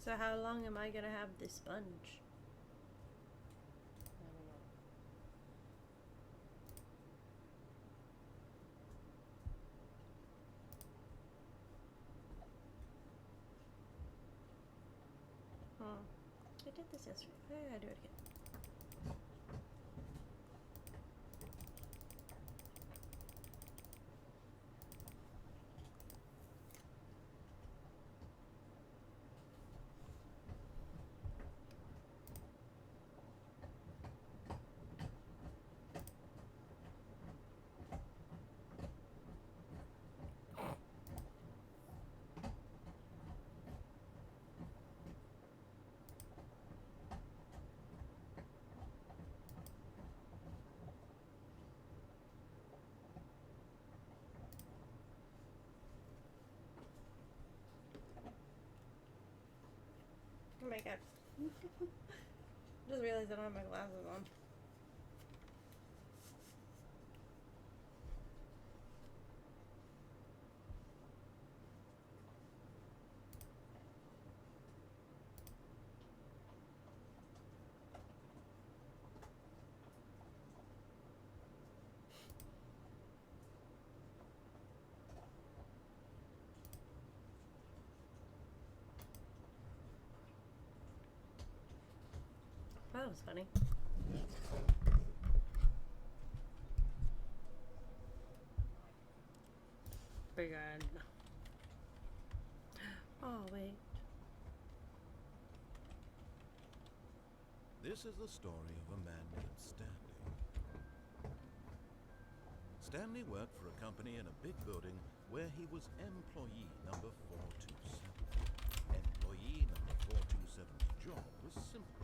So how long am I gonna have this sponge? I did this yesterday. Why did I do it again? Oh my god. Just realized I don't have my glasses on. That was funny. Big eye. Oh, wait. This is the story of a man named Stanley. Stanley worked for a company in a big building where he was employee number 427. Employee number 427's job was simple.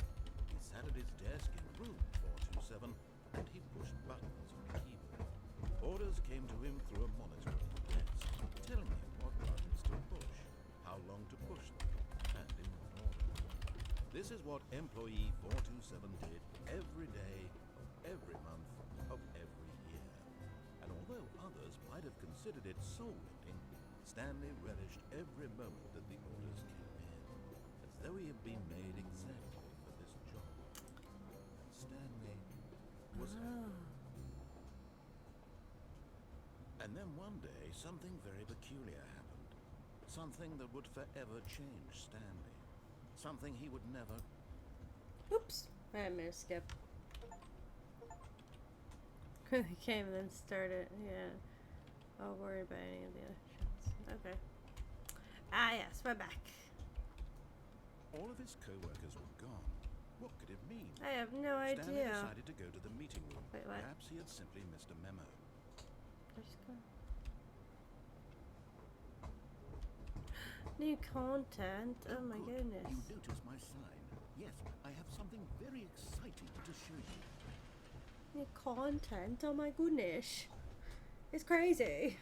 He sat at his desk in room 427 and he pushed buttons on the keyboard. Orders came to him through a monitor on the desk, telling him what buttons to push, how long to push them, and in what order. This is what employee 427 did every day of every month of every year. And although others might have considered it soul-lifting, Stanley relished every moment that the orders came in, as though he had been made exactly for this job. And Stanley was happy. And then one day, something very peculiar happened. Something that would forever change Stanley. Something he would never... Oops. I made a skip. Quickly came and then started. Yeah. I'll worry about any of the other shots. Okay. Ah, yes, we're back. All of his co-workers were gone. What could it mean? I have no Stanley idea. decided to go to the meeting room. Wait, what? Perhaps he had simply missed a memo. Let's go. New content. Oh my Good. goodness. You notice my sign? Yes, I have something very exciting to show you. New content. Oh my goodness. It's crazy.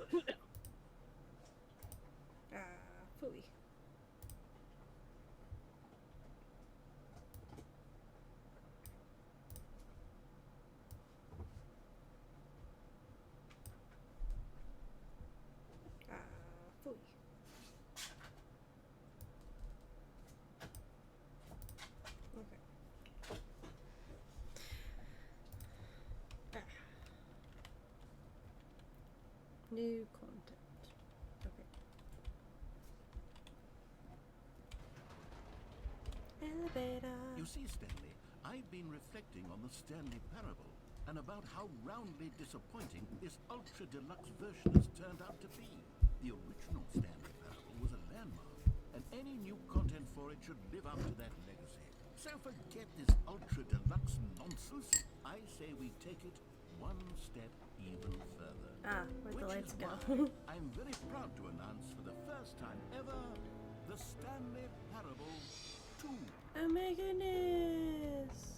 Phooey. Phooey. Okay. New content. Okay. Elevator. You see, Stanley, I've been reflecting on the Stanley Parable and about how roundly disappointing this ultra deluxe version has turned out to be. The original Stanley Parable was a landmark, and any new content for it should live up to that legacy. So forget this ultra deluxe nonsense. I say we take it one step even further. Where'd the lights go? I'm very proud to announce for the first time ever the Stanley Parable 2. Oh my goodness.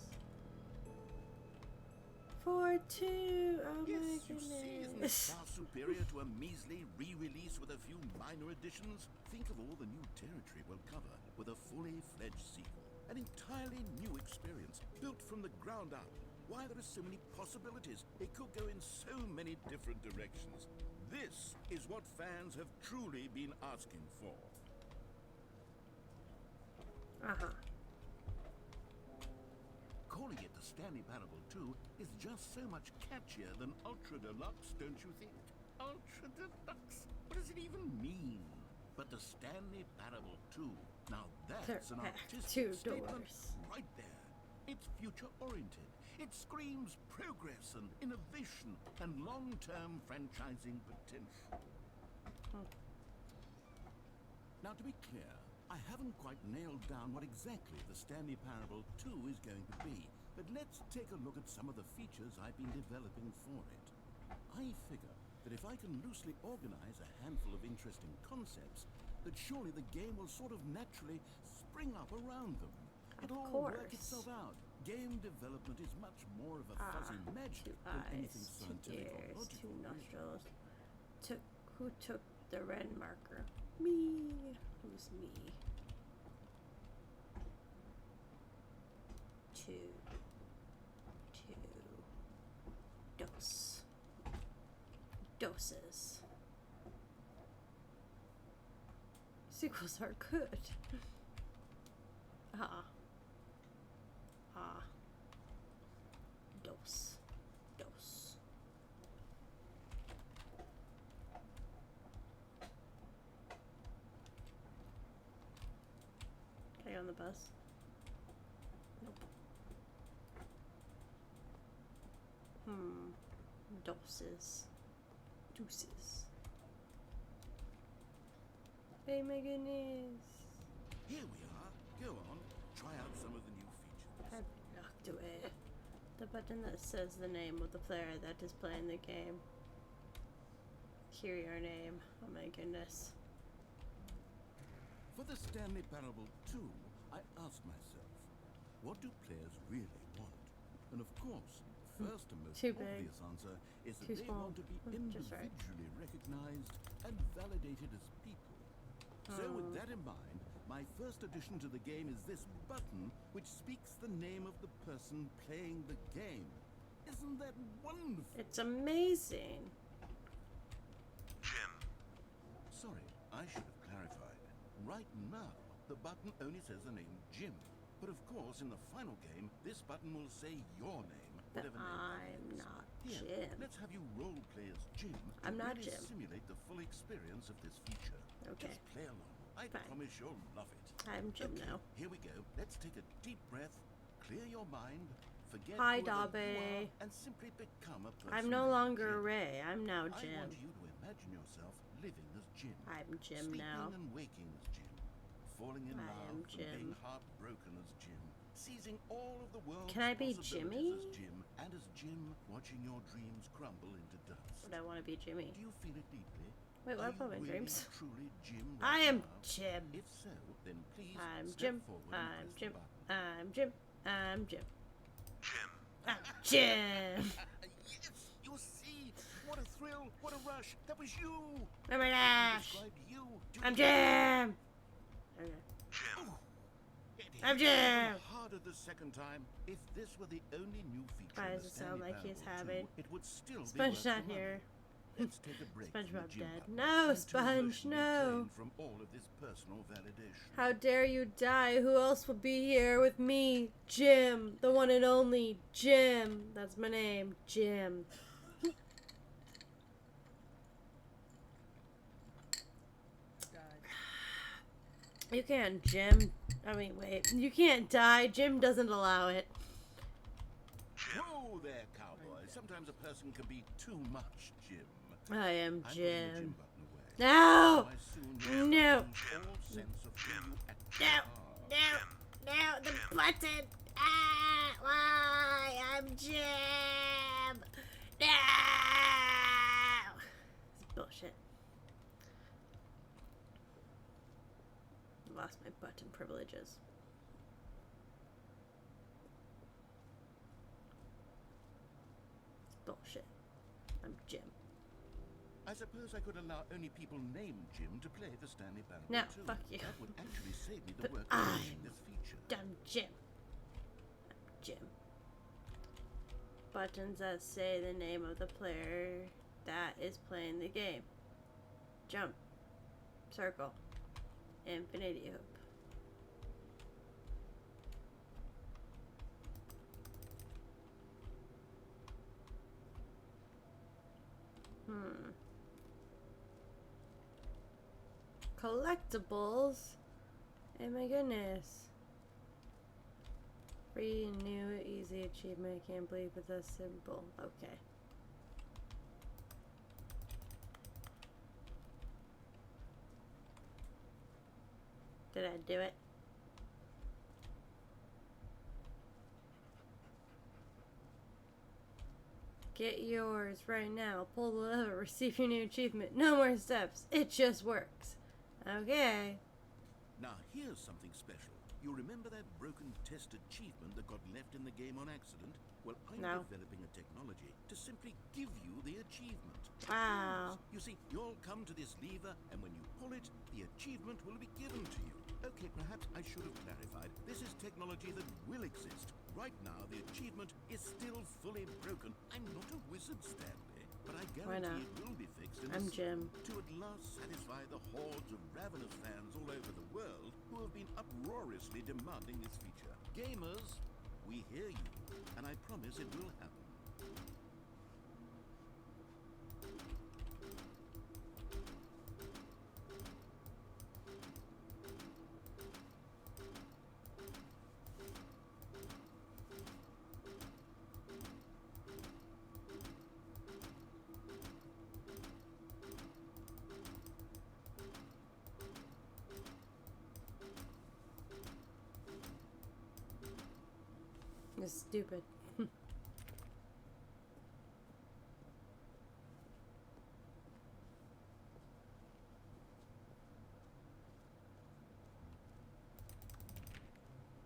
4 too. Oh Yes, my you see, isn't it goodness. far superior to a measly re-release with a few minor additions? Think of all the new territory we'll cover with a fully fledged sequel. An entirely new experience, built from the ground up. Why, there are so many possibilities. It could go in so many different directions. This is what fans have truly been asking for. Uh-huh. Calling it the Stanley Parable 2 is just so much catchier than Ultra Deluxe, don't you think? Ultra Deluxe? What does it even mean? But the Stanley Parable 2, now that's an artistic statement right there. It's future-oriented. It screams progress and innovation and long-term franchising potential. Now, to be clear, I haven't quite nailed down what exactly the Stanley Parable 2 is going to be, but let's take a look at some of the features I've been developing for it. I figure that if I can loosely organize a handful of interesting concepts, that surely the game will sort of naturally spring up around them. It'll all work itself out. Game development is much more of a fuzzy magic than anything scientific or logical. 2 nostrils. Who took the red marker? Me. Who's me? 2. Dose. Doses. Sequels are good. Dose. Dose. Can I get on the bus? Nope. Doses. Deuces. Hey, my goodness. Here we are. Go on. Try out some of the new features. I've knocked away the button that says the name of the player that is playing the game. Hear your name. Oh my goodness. For the Stanley Parable 2, I asked myself, what do players really want? And of course, first and most obvious answer is that they want to be individually recognized and validated as people. So with that in mind, my first addition to the game is this button, which speaks the name of the person playing the game. Isn't that wonderful? It's amazing. Jim. Sorry, I should have clarified. Right now, the button only says the name Jim. But of course, in the final game, this button will say your name. But I'm not Jim. Let's have you role play as Jim. I'm not really Jim. Simulate the full experience of this feature. Okay. Just play along. I promise you'll love it. I'm Jim now. Here we go. Let's take a deep breath, clear your mind, forget Hi, whoever you Dobby. are, and simply become a person. I'm no named longer Jim. Ray. I'm now I Jim. want you to imagine yourself living as Jim. I'm Jim Sleeping now. and waking as Jim. Falling in I love am and being Jim. heartbroken as Jim. Seizing all of the world's Can I be possibilities Jimmy? as Jim, and as Jim, watching your dreams crumble into dust. But I want to be Jimmy. Do you feel it deeply? Wait, what Are about you my really dreams? truly Jim I right am now? Jim. If so, then please I'm step Jim. forward and I'm press the Jim. button. I'm Jim. I'm Jim. Jim. I'm Jim. Yes, you see, what a thrill, what a rush. That was you. Oh my gosh. Described you. Do I'm you- Jim. Okay. Jim. I'm Jim. Harder the second time. If this were the only new feature Why in does the it sound Stanley like he's Parable having 2, it would still Sponge be worth not the money. here. Let's take a break from the SpongeBob gym dead. button. No, I'm too Sponge, emotionally no. drained from all of this personal validation. How dare you die? Who else would be here with me? Jim. The one and only Jim. That's my name. Jim. You can't, Jim. I mean, wait. You can't die. Jim doesn't allow it. Whoa there, cowboy. Sometimes a person can be too much, Jim. I am I'm putting the Jim. gym button away. No! I soon No! all sense of who you actually No! are. No! The button! Ah! Why? I'm Jim! No! It's bullshit. Lost my button privileges. I'm Jim. I suppose I could allow only people named Jim to play the Stanley Parable No, too. fuck you. That would actually save me the But work of launching I'm this feature. I'm Jim. I'm Jim. Buttons that say the name of the player that is playing the game. Jump. Circle. Infinity hoop. Collectibles? Oh my goodness. Free, new, easy achievement. I can't believe it's a simple. Okay. Did I do it? Get yours right now. Pull the lever. Receive your new achievement. No more steps. It just works. Okay. Now here's something special. You remember that broken test achievement that got left in the game on accident? Well, I'm No. developing a technology to simply give you the achievement. Wow. You see, you'll come to this lever, and when you pull it, the achievement will be given to you. Okay, perhaps I should have clarified. This is technology that will exist. Right now, the achievement is still fully broken. I'm not a wizard, Stanley, but I guarantee it will be fixed in I'm Jim. to at last satisfy the hordes of ravenous fans all over the world who have been uproariously demanding this feature. Gamers, we hear you, and I promise it will happen. It's stupid.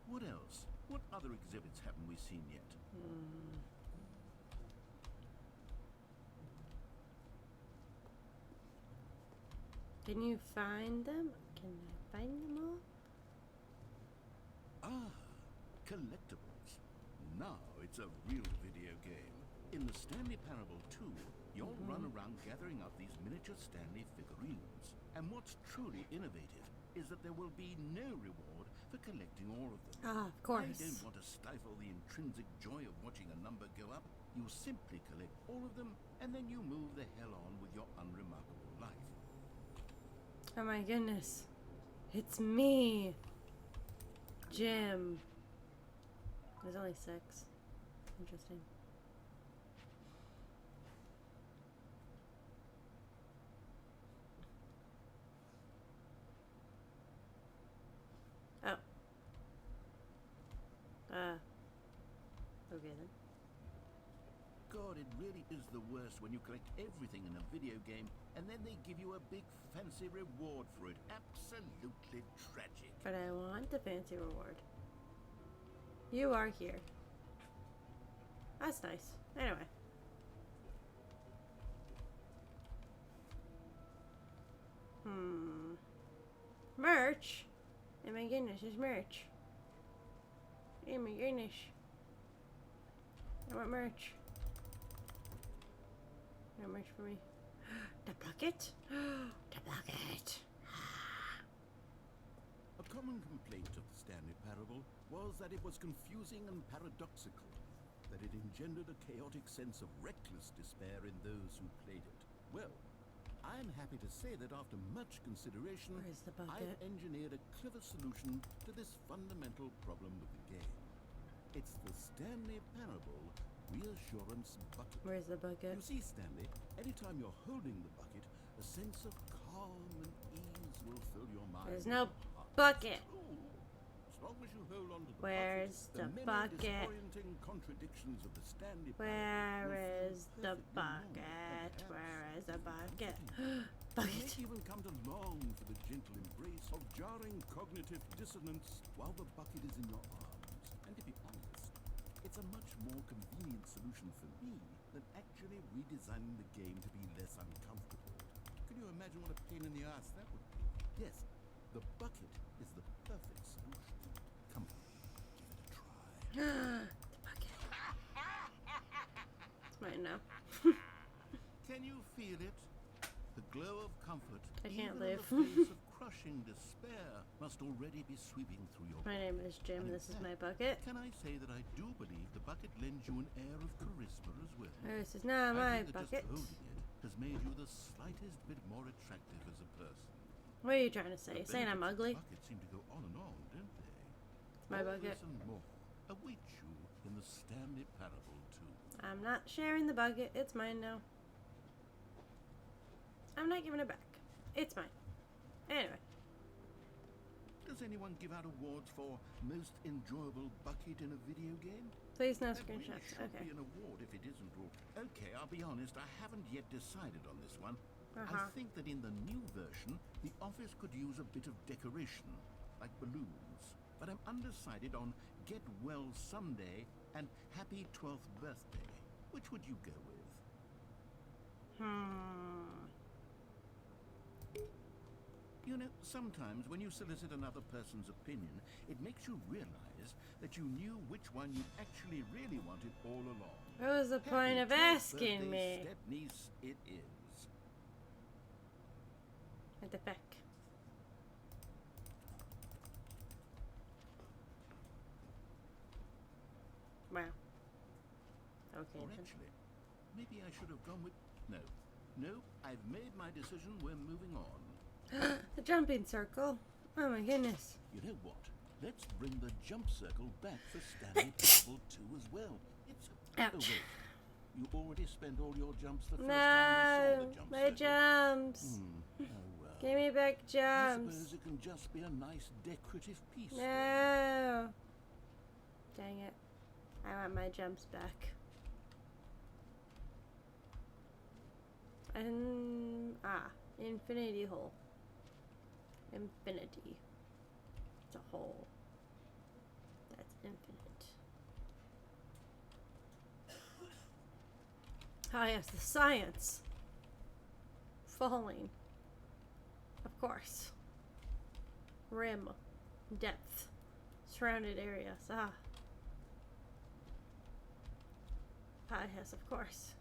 What else? What other exhibits haven't we seen yet? Can you find them? Can I find them all? Ah, collectibles. Now it's a real video game. In the Stanley Parable 2, you'll run around gathering up these miniature Stanley figurines. And what's truly innovative is that there will be no reward for collecting all of them. Ah, of course. I don't want to stifle the intrinsic joy of watching a number go up. You simply collect all of them, and then you move the hell on with your unremarkable life. Oh my goodness. It's me. Jim. There's only 6. Interesting. Oh. Okay then. God, it really is the worst when you collect everything in a video game and then they give you a big fancy reward for it. Absolutely tragic. But I want the fancy reward. You are here. That's nice. Anyway. Merch? Oh my goodness, there's merch. Oh my goodness. I want merch. No merch for me. The bucket? The bucket. A common complaint of the Stanley Parable was that it was confusing and paradoxical, that it engendered a chaotic sense of reckless despair in those who played it. Well, I'm happy to say that after much consideration, Where's the bucket? I've engineered a clever solution to this fundamental problem with the game. It's the Stanley Parable Reassurance Bucket. Where's the bucket? You see, Stanley, anytime you're holding the bucket, a sense of calm and ease will fill your mind. There's no and heart. bucket. True. As long as you hold on to the Where's bucket, the many bucket? disorienting contradictions of the Stanley Where Parable will is feel the perfectly normal, bucket? perhaps Where is the bucket? You Bucket. may even come to long for the gentle embrace of jarring cognitive dissonance while the bucket is in your arms. And to be honest, it's a much more more convenient solution for me than actually redesigning the game to be less uncomfortable. Can you imagine what a pain in the ass that would be? Yes, the bucket is the perfect solution. Come on, give it a try. The bucket. It's mine now. Can you feel it? The glow of comfort, I can't even in live. the face of crushing despair, must already be sweeping through your My body. name is Jim. And in This is fact, my bucket. Can I say that I do believe the bucket lends you an air of charisma as well? This is not my I think that bucket. just holding it has made you the slightest bit more attractive as a person. What are you trying to say? The Saying I'm benefits of ugly? Buckets seem to go on and on, don't they? It's my All bucket. this and more await you in the Stanley Parable too. I'm not sharing the bucket. It's mine now. I'm not giving it back. It's mine. Anyway. Does anyone give out awards for most enjoyable bucket in a video game? Please no That really screenshots. should Okay. be an award if it isn't. Or okay, I'll be honest, I haven't yet decided on this one. I think that in the new version, the office could use a bit of decoration, like balloons. But I'm undecided on Get Well Someday and Happy 12th Birthday. Which would you go with? You know, sometimes when you solicit another person's opinion, it makes you realize that you knew which one you actually really wanted all along. What was the point of Happy 12th asking birthday, me? Step-niece it is. What the fuck? Wow. Okay. Or then. actually, maybe I should have gone with... No, I've made my decision. We're moving on. The jumping circle. Oh my goodness. You know what? Let's bring the jump circle back for Stanley Parable 2 as well. It's a... Ouch. Oh, wait. You already spent all your jumps the first time No, you saw the jump my circle. jumps. Oh, well. Give me back I jumps. suppose it can just be a nice decorative piece. then. No. Dang it. I want my jumps back. Infinity hole. Infinity. It's a hole. That's infinite. Ah, yes, the science. Falling. Of course. Rim. Depth. Surrounded areas. Ah, yes, of course.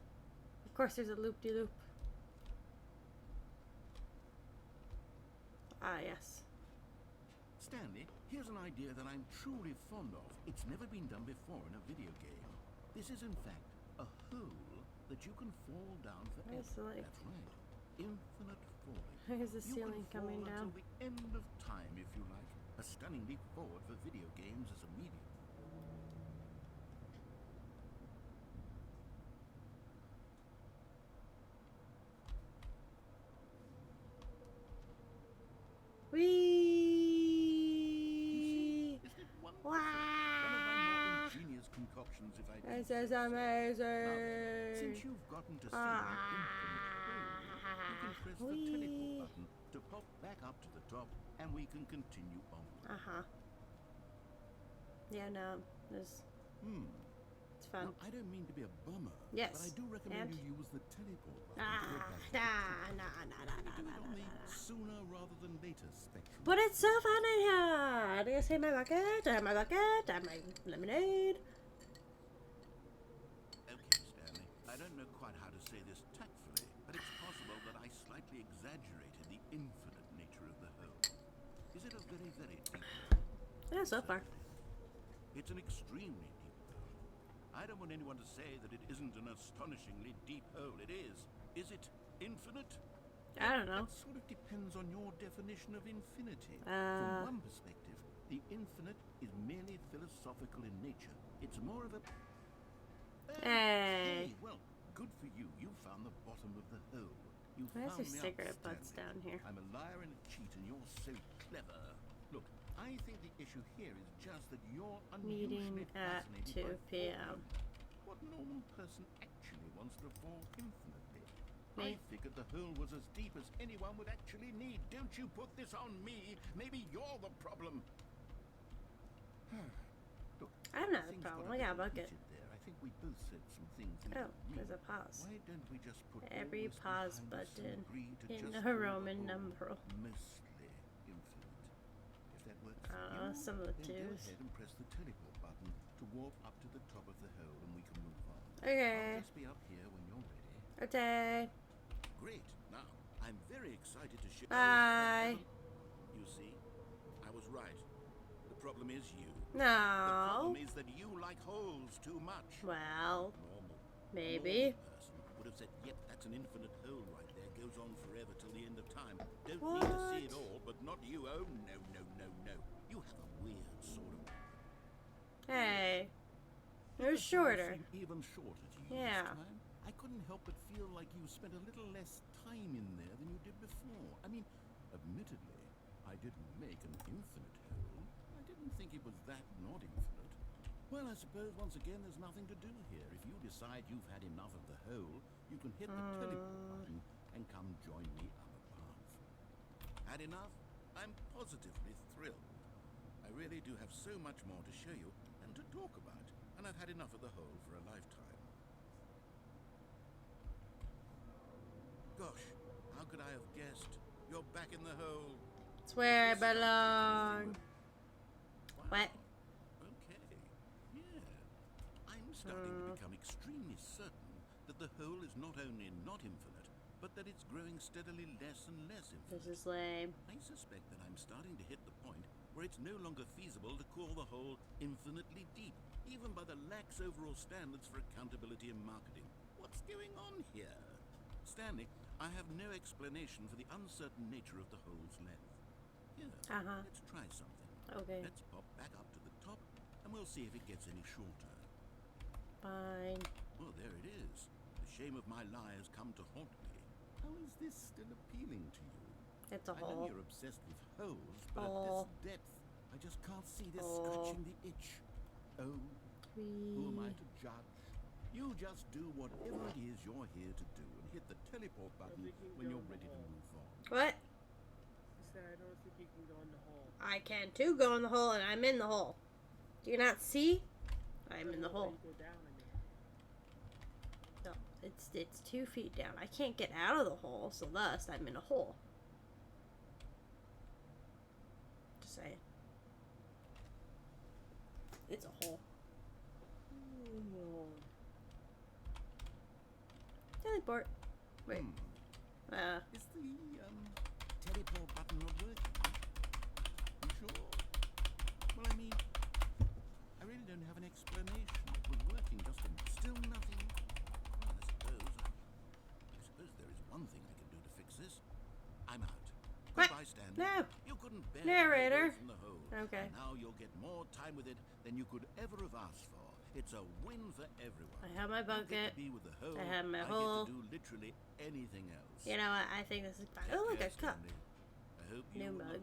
Of course there's a loop-de-loop. Ah, yes. Stanley, here's an idea that I'm truly fond of. It's never been done before in a video game. This is, in fact, a hole that you can fall down forever. Where's the, like- That's right. Infinite falling. Here's the You ceiling can coming fall down. until the end of time, if you like. A stunning leap forward for video games as a medium. Whee! Isn't it wonderful? Wow! One of my more ingenious concoctions, if I do This say is so. amazing. Since you've gotten to see an infinite hole, you can press the teleport button to pop back up to the top, and we can continue on. Yeah, no, it's fun. Now, I don't mean to be a bummer, Yes, but I do recommend and? you use the teleport button to go back to the top. Do it on the sooner rather than later spectrum. But it's so fun in here. Do you see my bucket? I have my bucket. I have my lemonade. Okay, Stanley, I don't know quite how to say this tactfully, but it's possible that I slightly exaggerated the infinite nature of the hole. Is it a very, very deep hole? Yeah, so far. It's an extremely deep hole. I don't want anyone to say that it isn't an astonishingly deep hole. It is. Is it infinite? I don't know. That sort of depends on your definition of infinity. Uh. From one perspective, the infinite is merely philosophical in nature. It's more of a... Hey. Well, good for you. You found the bottom of the hole. You Why is found there me out, cigarette butts Stanley. down here? I'm a liar and a cheat, and you're so clever. Look, I think the issue here is just that you're unusually Meeting at fascinated 2 by p.m. falling. What normal person actually wants to fall infinitely? Me? I figured the hole was as deep as anyone would actually need. Don't you put this on me. Maybe you're the problem. Look, I'm not the things problem. got I got a bit bucket. heated there. I think we both said some things. Oh, there's a pause. Why don't we just put Every all this pause behind us and button agree to in just a call the Roman whole numeral. mostly infinite. If that works for Some of the then go twos. ahead and press the teleport button to warp up to the top of the hole and we can move on. Okay. I'll just be up here when you're ready. Okay. Great. Now, I'm very excited to show Bye. you see, I was right. The problem is you. The No. problem is that you like holes too much. Well, Normal. maybe. Normal person would have said, yep, that's an infinite hole right there. Goes on forever till the end of time. Don't need to see it all, but not you. Oh, no, no, no, no. You have a weird sort of... Hey. You're shorter. Even shorter to you Yeah. this time. I couldn't help but feel like you spent a little less time in there than you did before. I mean, admittedly, I didn't make an infinite hole. I didn't think it was that not infinite. Well, I suppose once again there's nothing to do here. If you decide you've had enough of the hole, you can hit the teleport button and come join me up above. Had enough? I'm positively thrilled. I really do have so much more to show you and to talk about, and I've had enough of the hole for a lifetime. Gosh, how could I have guessed? You're back in the hole. It's where I belong. What? Okay. Yeah. I'm starting to become extremely certain that the hole is not only not infinite, but that it's growing steadily less and less infinite. This is lame. I suspect that I'm starting to hit the point where it's no longer feasible to call the hole infinitely deep, even by the lax overall standards for accountability and marketing. What's going on here? Stanley, I have no explanation for the uncertain nature of the hole's length. Here, let's try something. Okay. Let's pop back up to the top, and we'll see if it gets any shorter. Fine. Well, there it is. The shame of my lie has come to haunt me. How is this still appealing to you? It's a I know hole. you're obsessed with holes, but at this depth, I just can't see this scratching the itch. Oh, who am I to judge? You just do whatever it is you're here to do and hit the teleport button when you're ready to move on. What? He said, I don't think you can go in the hole. I can too go in the hole, and I'm in the hole. Do you not see? I'm in the hole. You go down in there. No, it's 2 feet down. I can't get out of the hole, so thus I'm in a hole. Just saying. It's a hole. Teleport. Wait. Is the teleport button not working? You sure? Well, I mean, I really don't have an explanation. It was working, just still nothing. Well, I suppose there is one thing I can do to fix this. I'm out. What? Goodbye, Stanley. No. You couldn't bear Narrator. to get away from the hole. Okay. And now you'll get more time with it than you could ever have asked for. It's a win for everyone. I have my You get bucket. to be with the hole. I have my I hole. get to do literally anything else. You know what? I think this is fine. Oh, look, a Yes, cup. Stanley. I hope New you and the mug. hole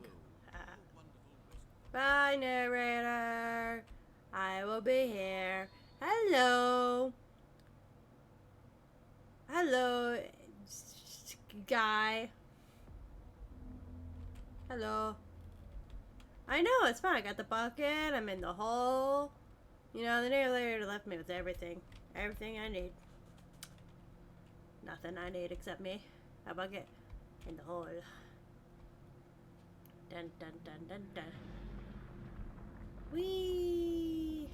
have a wonderful rest. Bye, narrator. I will be here. Hello. Hello, guy. Hello. I know, it's fine. I got the bucket. I'm in the hole. You know, the narrator left me with everything. Everything I need. Nothing I need except me. A bucket. In the hole. Dun dun dun dun dun. Whee!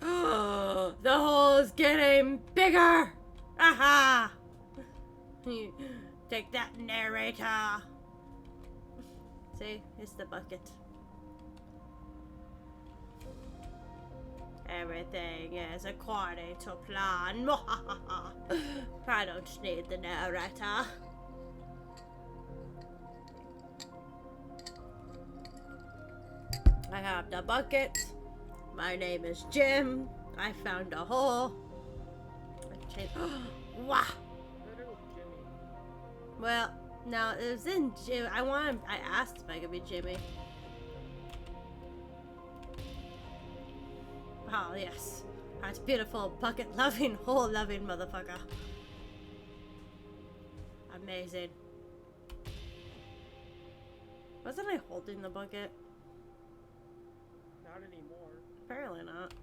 Oh, the hole's getting bigger! Aha! Take that, narrator! See, it's the bucket. Everything is according to plan. I don't need the narrator. I have the bucket. My name is Jim. I found a hole. Wah! I thought it was Jimmy. Well, no, it was in Jim. I asked if I could be Jimmy. Oh, yes. That's beautiful, bucket-loving, hole-loving motherfucker. Amazing. Wasn't I holding the bucket? Not anymore. Apparently not.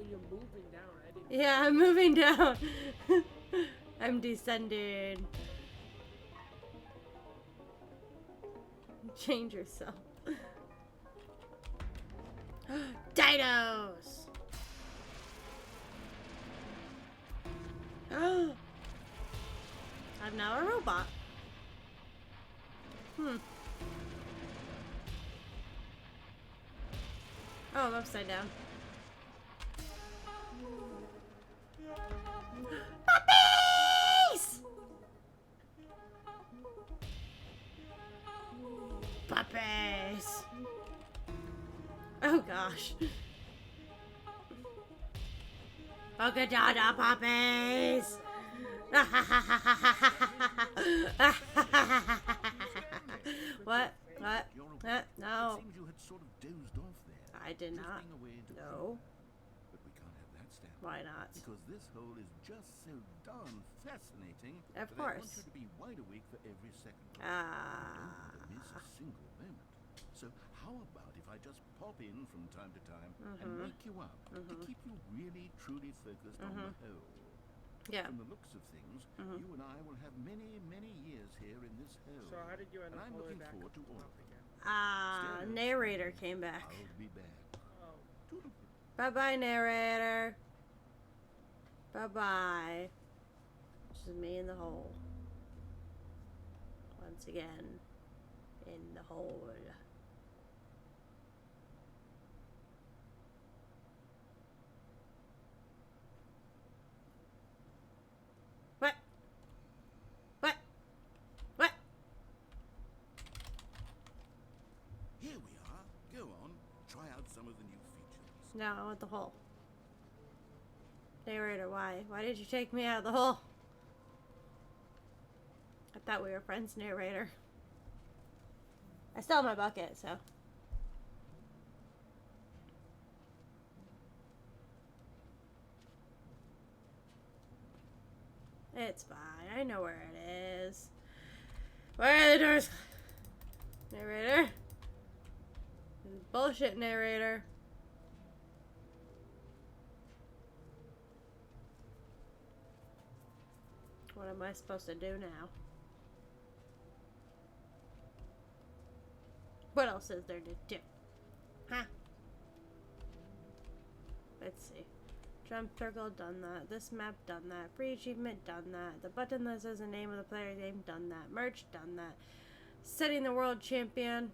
you're moving down. I didn't. Yeah, I'm moving down. I'm descending. Change yourself. Dinos! I'm now a robot. Oh, I'm upside down. Puppies! Puppies! Oh gosh. Polka dot puppies! What? What? No. It seems you had sort of dozed off there. I did not. Drifting away into No. But we can't have that, Stanley. Why not? Because this hole is just so darn fascinating. Of that I want course. you to be wide awake for every second. Don't Ah. want to miss a single moment. So how about if I just pop in from time to time and wake you up to keep you really, truly focused on the hole? Yeah. From the looks of things, you and I will have many, many years here in this hole. So how did you end And up I'm all the way looking back forward to all up of it. again? Narrator came back. I'll be back. Oh. Toodle-poo. Bye-bye, narrator. Bye-bye. This is me in the hole. Once again, in the hole. What? What? What? Here we are. Go on. Try out some of the new features. No, I want the hole. Narrator, why? Why did you take me out of the hole? I thought we were friends, narrator. I still have my bucket, so. It's fine. I know where it is. Where are the doors? Narrator? This is bullshit, narrator. What am I supposed to do now? What else is there to do? Huh? Let's see. Jump circle, done that. This map, done that. Free achievement, done that. The button that says the name of the player's name, done that. Merch, done that. Setting the world champion.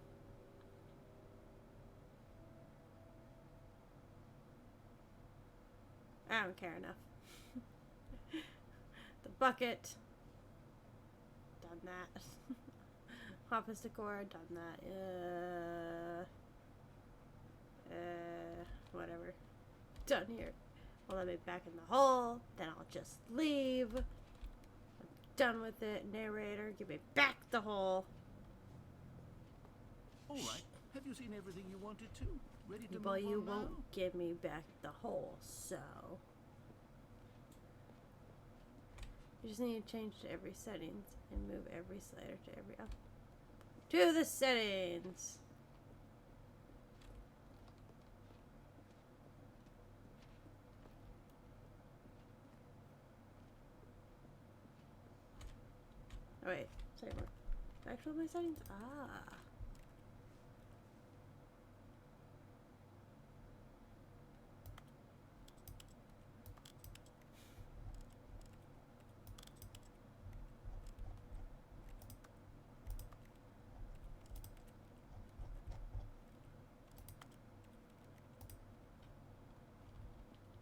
I don't care enough. The bucket. Done that. Office decor, done that. Whatever. Done here. Well, let me back in the hole. Then I'll just leave. I'm done with it. Narrator, give me back the hole. All right. Have you seen everything you wanted to? Ready to Well, move you on now? won't give me back the hole, so. You just need to change to every settings and move every slider to every up. To the settings. Oh wait, sorry, what? Back to my settings? Ah.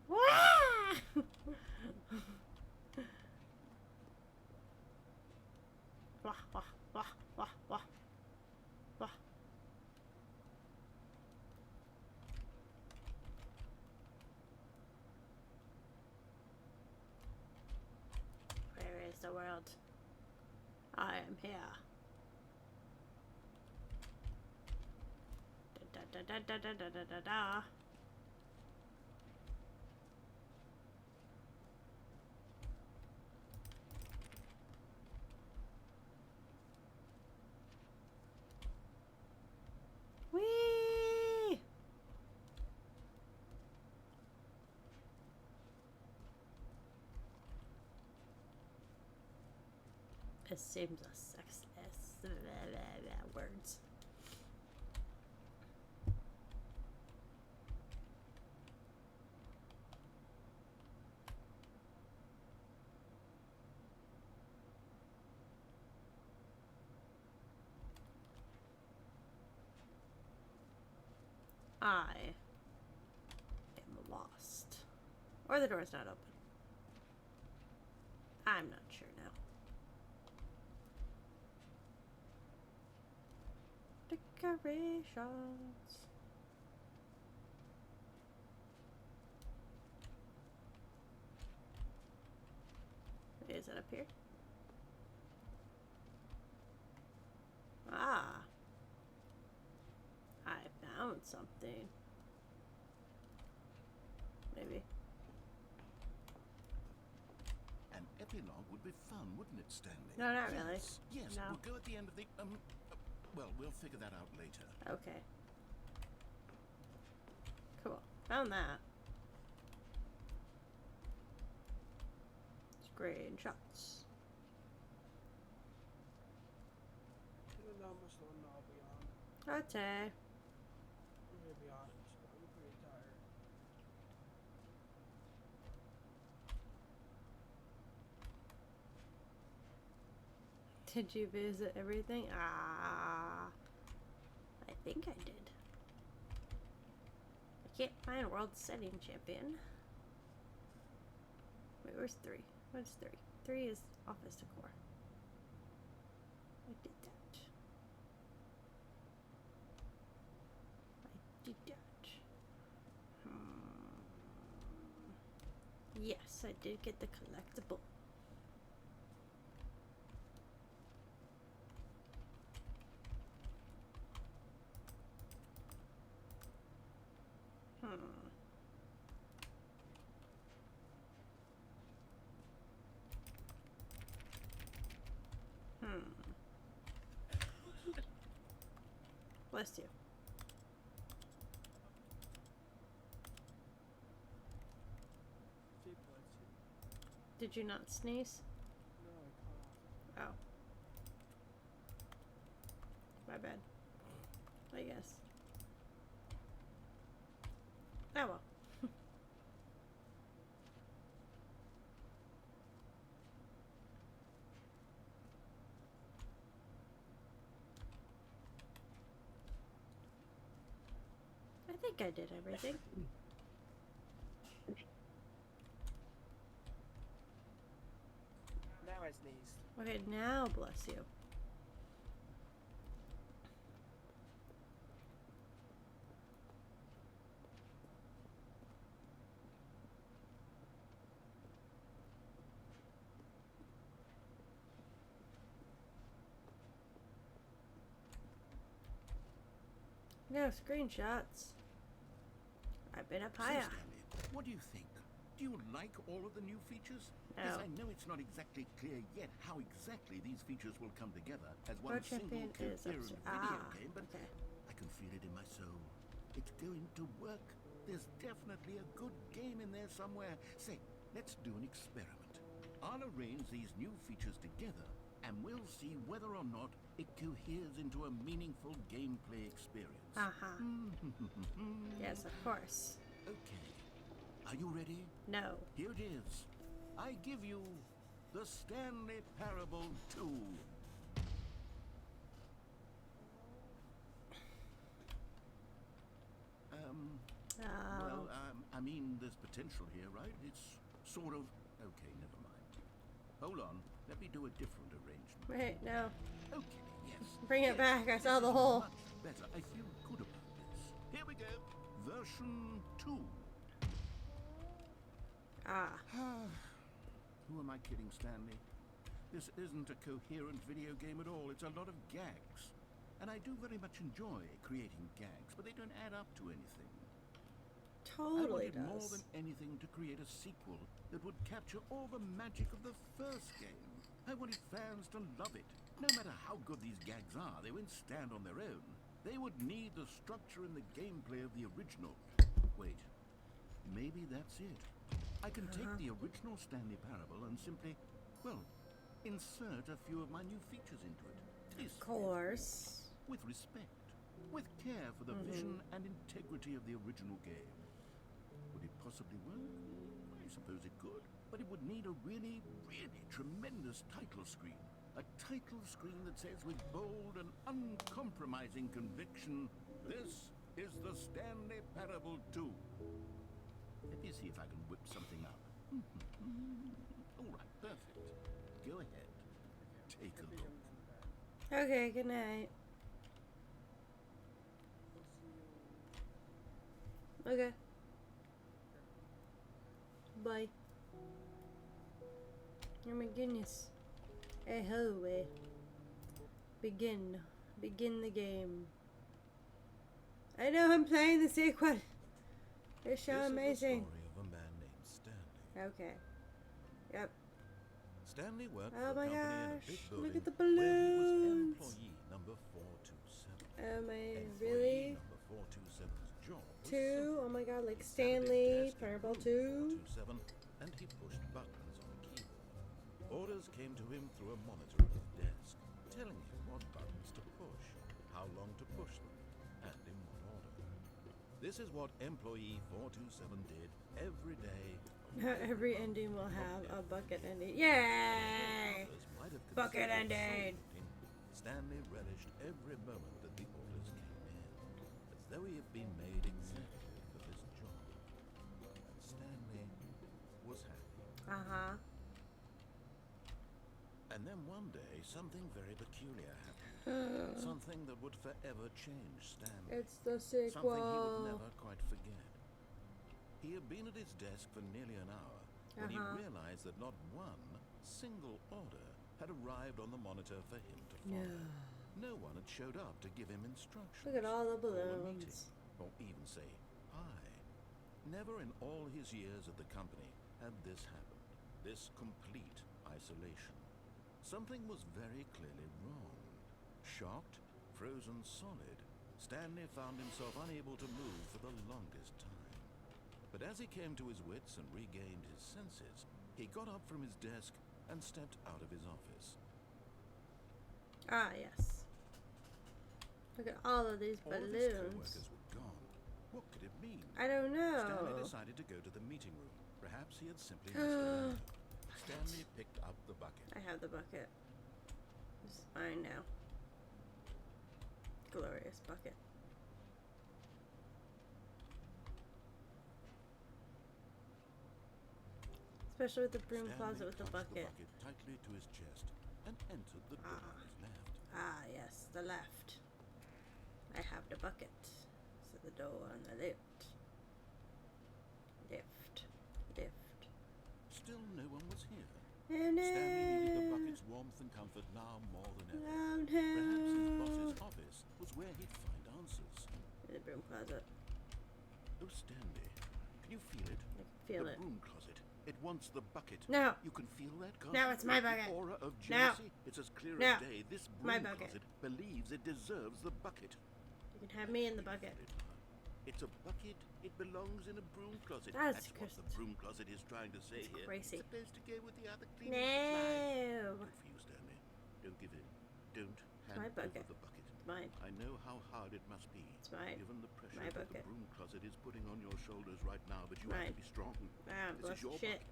Wah! Wah, wah, wah, wah, wah, wah. Where is the world? I am here. Da da da da da da da da da. Whee! It seems a sexless words. I am lost. Or the door's not open. I'm not sure now. Decorations. Is it up here? Ah. I found something. Maybe. An epilogue would be fun, wouldn't it, Stanley? No, not really. Yes, No. we'll go at the end of the... well, we'll figure that out later. Okay. Cool. Found that. Screenshots. Not much longer, I'll be on. Okay. I'm gonna be honest. I'm pretty tired. Did you visit everything? Ah. I think I did. I can't find World Setting Champion. Wait, where's 3? What's 3? 3 is office decor. I did that. I did that. Yes, I did get the collectible. Bless you. Say bless you. Did you not sneeze? No, I coughed. Oh. My bad. I guess. Oh well. I think I did everything. Now I sneezed. Okay, now bless you. No screenshots. I've been up So, higher. Stanley, what do you think? Do you like all of the new features? No. Yes, I know it's not exactly clear yet how exactly these features will come together as one World single Champion is coherent upstairs. video Ah, game, but okay. I can feel it in my soul. It's going to work. There's definitely a good game in there somewhere. Say, let's do an experiment. I'll arrange these new features together, and we'll see whether or not it coheres into a meaningful gameplay experience. Uh-huh. Yes, of course. Okay. Are you ready? No. Here it is. I give you the Stanley Parable 2. Well, I mean, there's potential here, right? It's sort of... Okay, never mind. Hold on. Let me do a different arrangement. Wait, no. Okay, yes. Bring it Yes, back. I this saw the is hole. Much better. I feel good about this. Here we go. Version 2. Ah. Who am I kidding, Stanley? This isn't a coherent video game at all. It's a lot of gags. And I do very much enjoy creating gags, but they don't add up to anything. Totally I wanted more does. than anything to create a sequel that would capture all the magic of the first game. I wanted fans to love it. No matter how good these gags are, they won't stand on their own. They would need the structure and the gameplay of the original. Wait, maybe that's it. I can take the original Stanley Parable and simply, well, insert a few of my new features into it. Of Tastefully, course. with respect, with care for the vision and integrity of the original game. Would it possibly work? I suppose it could, but it would need a really, really tremendous title screen. A title screen that says with bold and uncompromising conviction, "This is the Stanley Parable 2. Let me see if I can whip something up. All right, perfect. Go ahead. Take a look. Okay, good night. Okay. Bye. Oh my goodness. Hey ho, Begin. Begin the game. I know I'm playing the sequel. It's so amazing. This is the story of a man named Stanley. Okay. Yep. Stanley worked Oh for my a company in a gosh, big look building at the where he balloons. was employee number 427. Am I Employee really? number 427's job was Two? simple. Oh my god, like He sat at his Stanley desk in Parable room 2. 427, and he pushed buttons on a keyboard. Orders came to him through a monitor at his desk, telling him what buttons to push, how long to push them, and in what order. This is what employee 427 did every day. Every ending will have a bucket ending. Yay! Others might have Bucket considered ending. solving. Stanley relished every moment that the orders came in, as though he had been made exactly for this job. And Stanley was happy. Uh-huh. And then one day, something very peculiar happened. Something that would forever change Stanley. It's the Something he would sequel. never quite forget. He had been at his desk for nearly an hour when he realized that not one single order had arrived on the monitor for him to follow. No one had showed up to give him instructions. Look at all the call a meeting, balloons. or even say hi. Never in all his years at the company had this happened. This complete isolation. Something was very clearly wrong. Shocked, frozen solid, Stanley found himself unable to move for the longest time. But as he came to his wits and regained his senses, he got up from his desk and stepped out of his office. Ah, yes. Look at all of these All of his balloons. co-workers were gone. What could it mean? I don't Stanley know. decided to go to the meeting room. Perhaps he had simply missed a window. Stanley picked up the bucket. I have the bucket. This is mine now. Glorious bucket. Especially with the broom Stanley closet with the clutched bucket. the bucket tightly to his chest and entered the door on his left. Ah, yes, the left. I have the bucket. So the door on the left. Left. Left. Still no one was here. And Stanley needed the bucket's warmth and comfort now more than ever. around Perhaps his him. boss's office was where he'd find answers. In the broom closet. Oh, Stanley, can you feel it? I can feel The it. broom closet. It wants the bucket. No. You can feel that, can't No, you? it's my The bucket. aura of No. jealousy. It's as clear No. as day. This My broom bucket. closet believes it deserves the bucket. You can have me in the bucket. It's a bucket. It belongs in a broom closet. That's what the broom closet is trying to say here. crazy. It's supposed to go with the other cleaning supplies. No. Good for you, Stanley. Don't give in. Don't my hand bucket. over the bucket. It's mine. I know how hard it must be. It's mine. Given the pressure My that the bucket. broom closet is putting on your shoulders right now, but you Mine. have to be strong. Ah, This bless is your shit. bucket.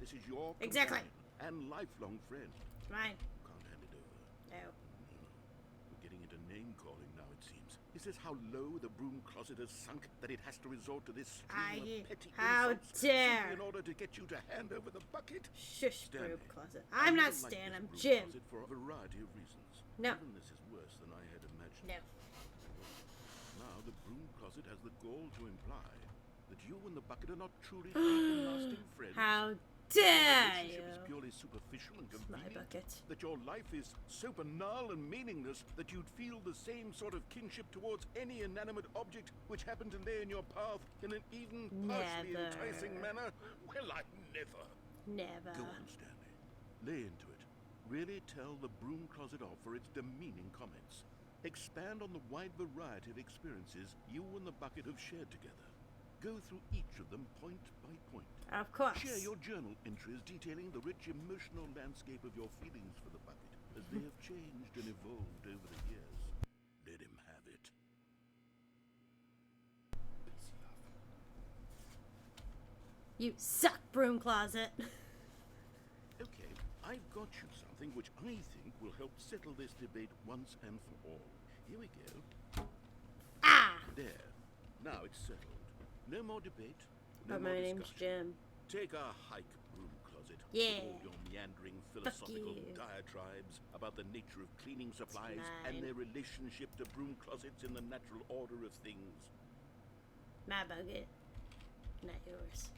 This is your Exactly. companion and lifelong friend. It's mine. You can't hand it over. No. We're getting into name calling now, it seems. Is this how low the broom closet has sunk that it has to resort to this stream of petty How insults dare. simply in order to get you to hand over the bucket? Shush, Stanley, broom closet. I I'm never not liked Stan, this I'm broom Jim. closet for a variety of reasons. No. Even this is worse than I had imagined. No. Now the broom closet has the gall to imply that you and the bucket are not truly deep and lasting friends. How The dare relationship you? is purely superficial and It's my convenient. bucket. That your life is so banal and meaningless that you'd feel the same sort of kinship towards any inanimate object which happened to lay in your path in an even partially Never. enticing manner? Well, I never. Never. Go on, Stanley. Lay into it. Really tell the broom closet off for its demeaning comments. Expand on the wide variety of experiences you and the bucket have shared together. Go through each of them point by point. Of course. Share your journal entries detailing the rich emotional landscape of your feelings for the bucket as they have changed and evolved over the years. Let him have it. You suck, broom closet. Okay, I've got you something which I think will help settle this debate once and for all. Here we go. Ah! There. Now it's settled. No more debate. No But more my name's discussion. Jim. Take our hike, broom closet. Yeah. With all your meandering philosophical you. diatribes about the nature of cleaning supplies mine. and their relationship to broom closets in the natural order of things. My bucket. Not yours.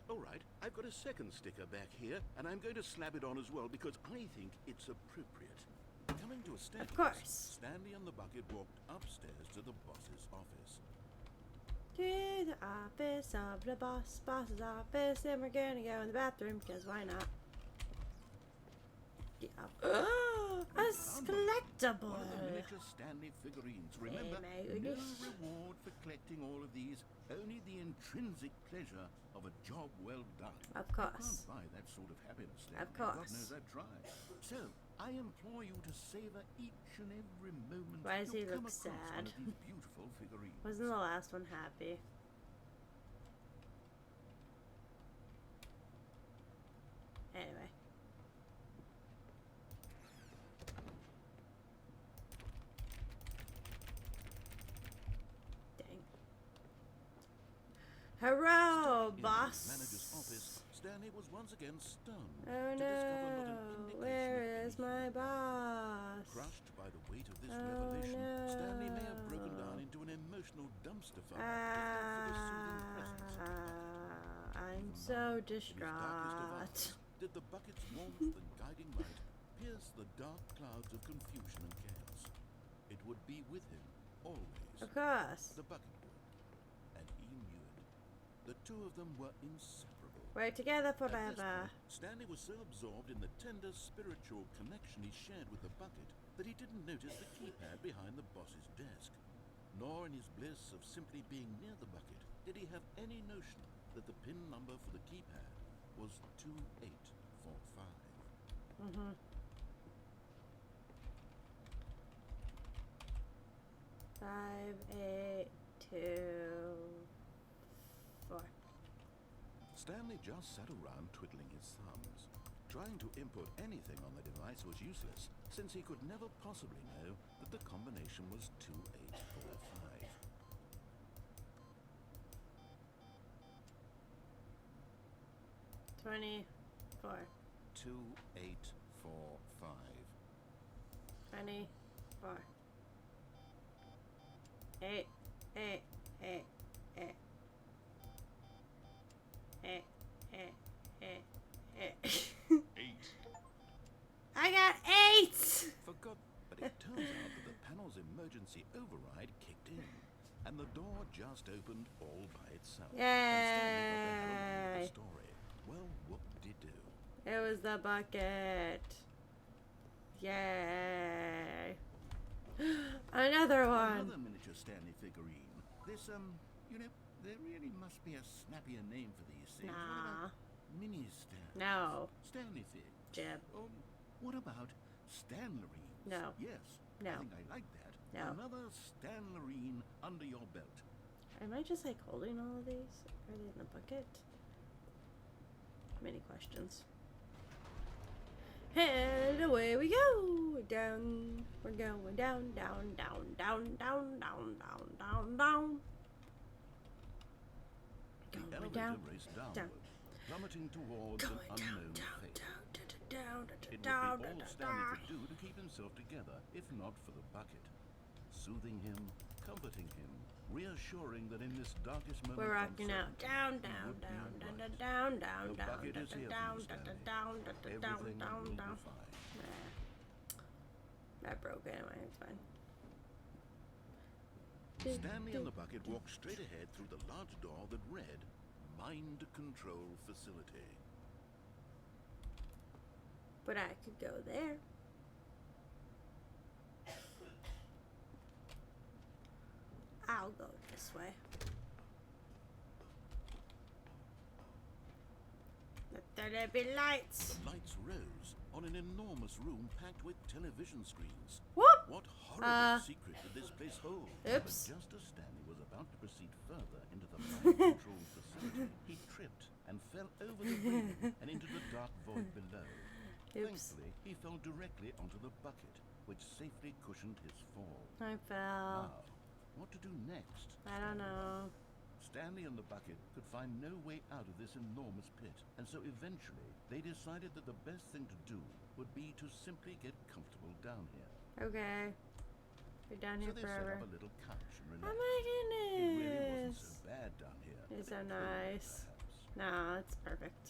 Alright, I've got a second sticker back here, and I'm going to slap it on as well because I think it's appropriate. Coming to a staircase, Of course. Stanley and the bucket walked upstairs to the boss's office. To the office of the boss's office, and we're gonna go in the bathroom because why not? Oh, a collectible. One of the miniature Stanley figurines. Remember, my no goodness. reward for collecting all of these, only the intrinsic pleasure of a job well done. Of You course. can't buy that sort of happiness, Stanley. Of God course. knows I'd try. So, I implore you to savor each and every moment Why does he you'll come look across sad? one of these beautiful figurines. Wasn't the last one happy? Anyway. Dang. Hello, In boss. the manager's office, Stanley was once again stunned Oh to discover not an no, indication where of is any my boss? Crushed by the weight of this Oh, revelation, no. Stanley may have broken down into an emotional dumpster fire if not for the soothing presence of the bucket. I'm Even so now, in his darkest of distraught. hours, did the bucket's warmth and guiding light pierce the dark clouds of confusion and chaos? It would be with him, always. Of course. The bucket would. And he knew it. The two of them were inseparable. We're together At this forever. point, Stanley was so absorbed in the tender spiritual connection he shared with the bucket that he didn't notice the keypad behind the boss's desk. Nor in his bliss of simply being near the bucket did he have any notion that the pin number for the keypad was 2845. Mm-hmm. 5, 8, 2, 4. Stanley just sat around twiddling his thumbs. Trying to input anything on the device was useless, since he could never possibly know that the combination was 2845. Twenty-four. 2845. 24. 8, 8, 8, 8. 8, 8, 8, 8. 8. I got 8! Forgot, but it turns out that the panel's emergency override kicked in, and the door just opened all by itself. And Stanley got the hell on with Yay! the story. Well, whoop-de-doo. It was the bucket. Yay. Another one. Another miniature Stanley figurine. This, you know, there really must be a snappier name for these things. What Nah. about mini Stan? No. Stanley figs. Jib. What about Stanlerines? No. Yes. No. I think I like that. No. Another Stanlerine under your belt. Am I just like holding all of these? Are they in the bucket? Many questions. And away we go! Down. We're going down, down, down, down, down, down, down, down, down. The Going elevator down, raced down. downward, plummeting towards Going an down, unknown down, fate. down, down, It would be down, all down, Stanley down. could do to keep himself together, if not for the bucket. Soothing him, comforting him, reassuring that in this darkest moment We're of rocking out. Down, down, would be down, down, alright. down, down, The down, bucket down, is here for down, you, down, Stanley. down, down, down, Everything down, will down. be fine. That broke anyway, it's fine. Stanley and the bucket walked straight ahead through the large door that read, Mind Control Facility. But I could go there. I'll go this way. Let there be lights. The lights rose on an enormous room packed with television screens. Whoop! What horrible secret did this place hold? Oops. But just as Stanley was about to proceed further into the mind control facility, he tripped and fell over the room and into the dark void below. Oops. Thankfully, he fell directly onto the bucket, which safely cushioned his fall. I fell. Now, what to do next? I don't know. Stanley and the bucket could find no way out of this enormous pit, and so eventually they decided that the best thing to do would be to simply get comfortable down here. Okay. You're down here So they forever. set up a little couch and Oh relaxed. my It really wasn't goodness. so bad down here. It's so but it could be, nice. perhaps. No, it's perfect.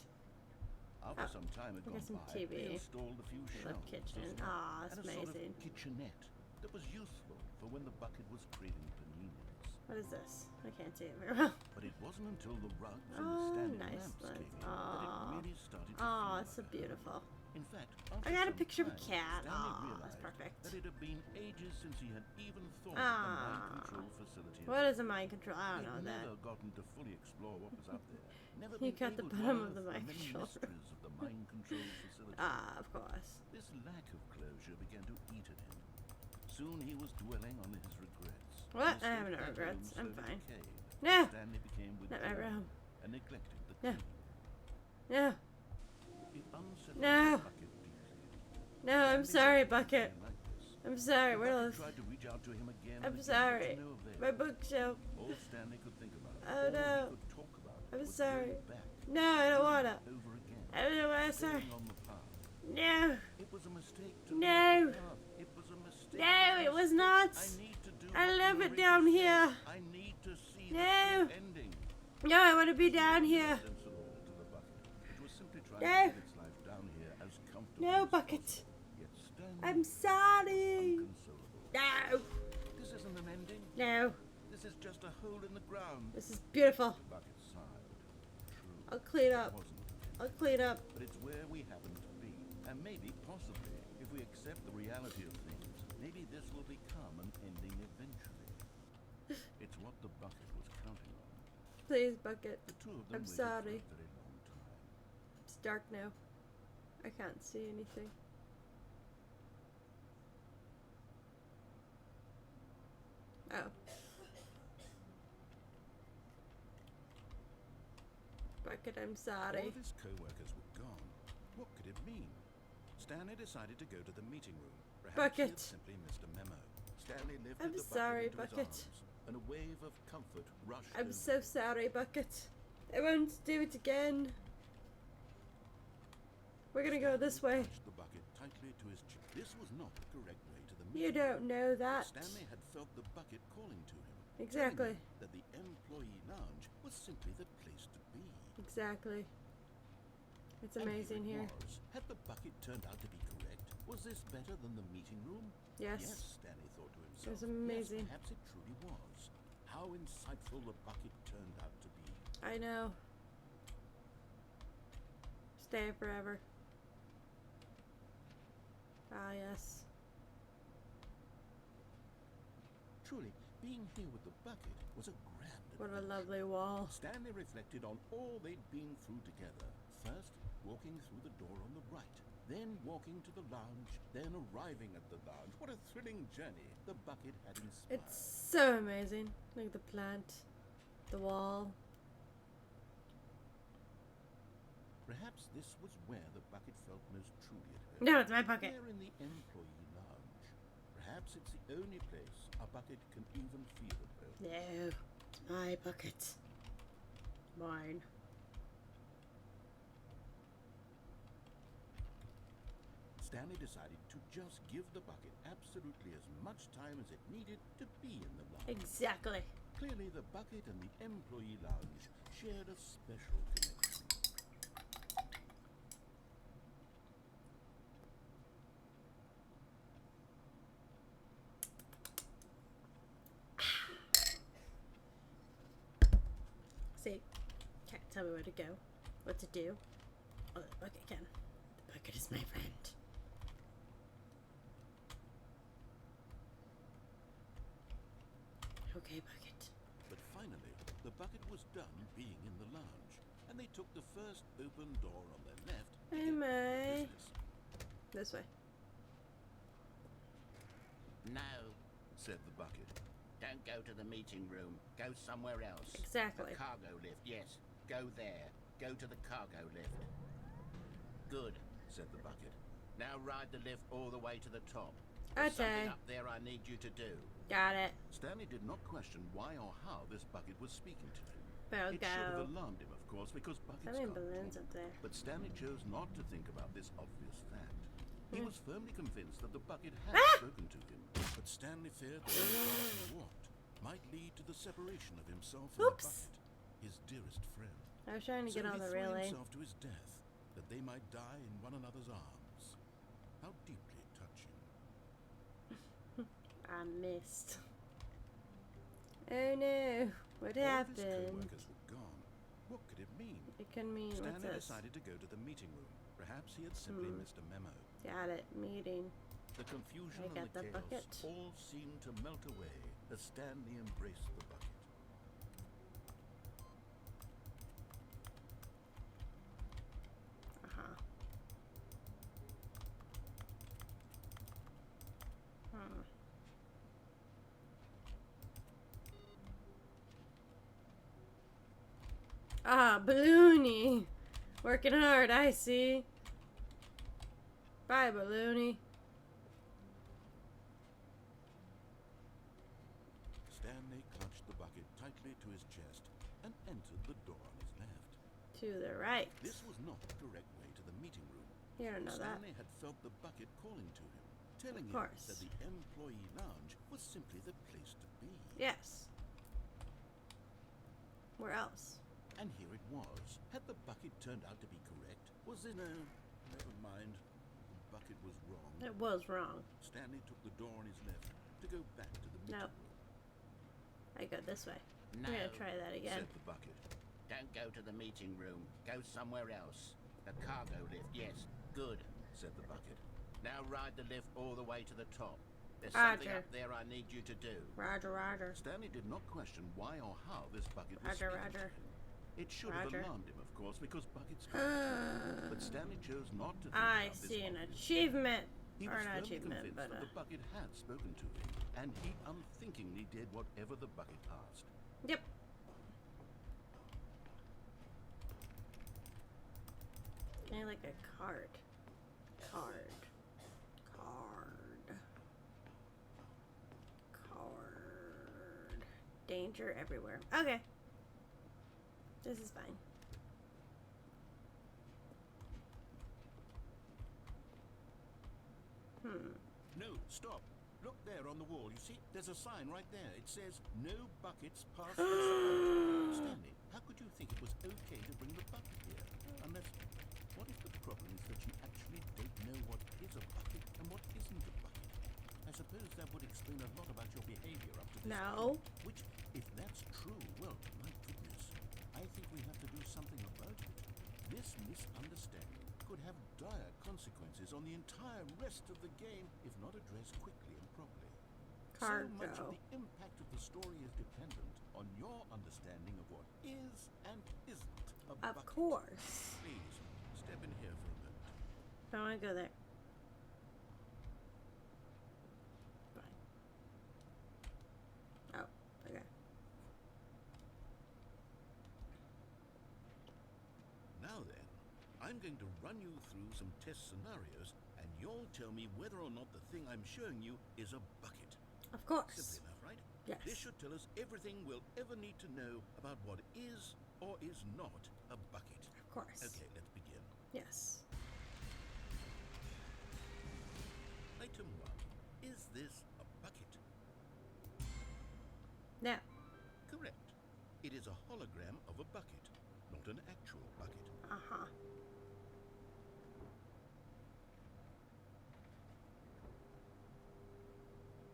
After some time had we got gone some by, TV. they installed a few Love shelves kitchen. as well, Aw, it's and a sort amazing. of kitchenette that was useful for when the bucket was craving paninis. What is this? I can't see it very well. But it wasn't until the rugs and the Oh, standing nice lamps ones. came in that it really started to Oh, feel it's so like a home. beautiful. In fact, I got a after picture of a some cat. time, Stanley Aw, realized that's perfect. that it had been ages since he had even thought of Ah. the mind control facility. What is a mind control? I don't know He'd that. never gotten to fully explore what was up there. Never You been got the able to bottom of unearth the mind many control. mysteries of the mind control facility. Ah, of course. This lack of closure began to eat at him. Soon he was dwelling on his regrets. What? His I have state no at regrets. home I'm slowly fine. decayed. No! Stanley became Not my withdrawn room. and neglected the No. cleaning. No. It unsettled No. the bucket deeply. No, I'm Stanley sorry, didn't Bucket. feel like this. I'm sorry. The What bucket else? tried to reach out to him again and I'm again, but sorry. to no avail. My bookshelf. All Stanley could think about, Oh, all no. he could talk about, I'm was sorry. going back, No, I don't wanna. over again, I don't wanna. Sorry. staying on the path. No. It was a mistake to No. leave the path. It was a mistake. No, it was not. I need to do I what love the it narrator down said. here. I need to see No. the true ending. No, I want to be down here. Sensible to the bucket. It was simply trying No. to live its life down here as comfortably No, as Bucket. possible. Yet Stanley, I'm sorry. inconsolable. No. This isn't an ending. No. This is just a hole in the ground. This is beautiful. The bucket sighed. True. I'll clean It up. wasn't. I'll clean up. But it's where we happen to be. And maybe, possibly, if we accept the reality of things, maybe this will become an ending eventually. It's what the bucket was counting on. Please, Bucket. The two of them I'm waited sorry. for a very long time. It's dark now. I can't see anything. Oh. Bucket, I'm All sorry. of his co-workers were gone. What could it mean? Stanley decided to go to the meeting room. Perhaps he Bucket. had simply missed a memo. Stanley lifted I'm the bucket sorry, into his Bucket. arms, and a wave of comfort rushed I'm over so sorry, Bucket. I won't do it again. We're gonna go this way. Touched the bucket tightly to his chin. This was not the correct way to the You meeting don't know room. that. Stanley had felt the bucket calling to him. Exactly. telling him that the employee lounge was simply the place to be. Exactly. It's And amazing here here. it was. Had the bucket turned out to be correct? Was this better than the meeting room? Yes. Yes, Stanley thought to himself. It was amazing. Yes, perhaps it truly was. How insightful the bucket turned out to be. I know. Stay forever. Ah, yes. Truly, being here with the bucket was a grand What a adventure. lovely wall. Stanley reflected on all they'd been through together. First, walking through the door on the right, then walking to the lounge, then arriving at the lounge. What a thrilling journey the bucket had inspired. It's so amazing. Look at the plant, the wall. Perhaps this was where the bucket felt most truly at home. No, it's my bucket. There in the employee lounge. Perhaps it's the only place a bucket can even feel at home. No, it's my bucket. Mine. Stanley decided to just give the bucket absolutely as much time as it needed to be in the lounge. Exactly. Clearly, the bucket and the employee lounge shared a special connection. See, can't tell me where to go, what to do. Oh, the bucket can. The bucket is my friend. Okay, bucket. But finally, the bucket was done being in the lounge, and they took the first open door on their left to Hey, get May. business. This way. No, Said the bucket. don't go to the meeting room. Go somewhere else. Exactly. The cargo lift, yes. Go there. Go to the cargo lift. Good, Said the bucket. now ride the lift all the way to the top. There's Okay. something up there I need you to do. Got it. Stanley did not question why or how this bucket was speaking to him. But It should have go. alarmed him, of course, because buckets How many can't balloons talk. up there? But Stanley chose not to think about this obvious fact. He was firmly convinced that the bucket had Ah! spoken to him, but Stanley feared that the path he walked might lead to the separation of himself and Oops. the bucket, his dearest friend. I was trying to So get he on the threw railing. himself to his death, that they might die in one another's arms. How deeply touching. I missed. Oh no. What All of his happened? co-workers were gone. What could it mean? It can mean what's Stanley this? decided to go to the meeting room. Perhaps he had simply missed a memo. Got it. Meeting. The confusion I and got the the chaos bucket. all seemed to melt away as Stanley embraced the bucket. Uh-huh. Ah, Balloony. Working hard, I see. Bye, Balloony. Stanley clutched the bucket tightly to his chest and entered the door on his left. To the right. This was not the correct way to the meeting room. You don't know that. Stanley had felt the bucket calling to him, telling him course. that the employee lounge was simply the place to be. Yes. Where else? And here it was. Had the bucket turned out to be correct? Was it? No, never mind. The bucket was wrong. It was wrong. Stanley took the door on his left to go back to the meeting Nope. room. I go this way. No, I'm gonna try that again. Said the bucket. don't go to the meeting room. Go somewhere else. The cargo lift, yes. Good, Said the bucket. now ride the lift all the way to the top. There's something Roger. up there I need you to do. Roger, Roger. Stanley did not question why or how this bucket was Roger, speaking to Roger. him. It should Roger. have alarmed him, of course, because buckets can't talk. But Stanley chose not to think I about this see an obvious. achievement. He Or was an firmly achievement, convinced but that the bucket had spoken to him, and he unthinkingly did whatever the bucket asked. yep. I like a card. Card. Danger everywhere. Okay. This is fine. No, stop. Look there on the wall. You see, there's a sign right there. It says, "No buckets past this point." Stanley, how could you think it was okay to bring the bucket here? Unless, what if the problem is that you actually don't know what is a bucket and what isn't a bucket? I suppose that would explain a lot about your behavior up to this No. point. Which, if that's true, well, my goodness, I think we have to do something about it. This misunderstanding could have dire consequences on the entire rest of the game if not addressed quickly and properly. So much of Cargo. the impact of the story is dependent on your understanding of what is and isn't a bucket. Of course. Please, step in here for a minute. I want to go there. Fine. Oh, okay. Now then, I'm going to run you through some test scenarios, and you'll tell me whether or not the thing I'm showing you is a bucket. Of course. Simple enough, right? Yes. This should tell us everything we'll ever need to know about what is or is not a bucket. Of course. Okay, let's begin. Yes. Item 1. Is this a bucket? No. Correct. It is a hologram of a bucket, not an actual bucket. Uh-huh.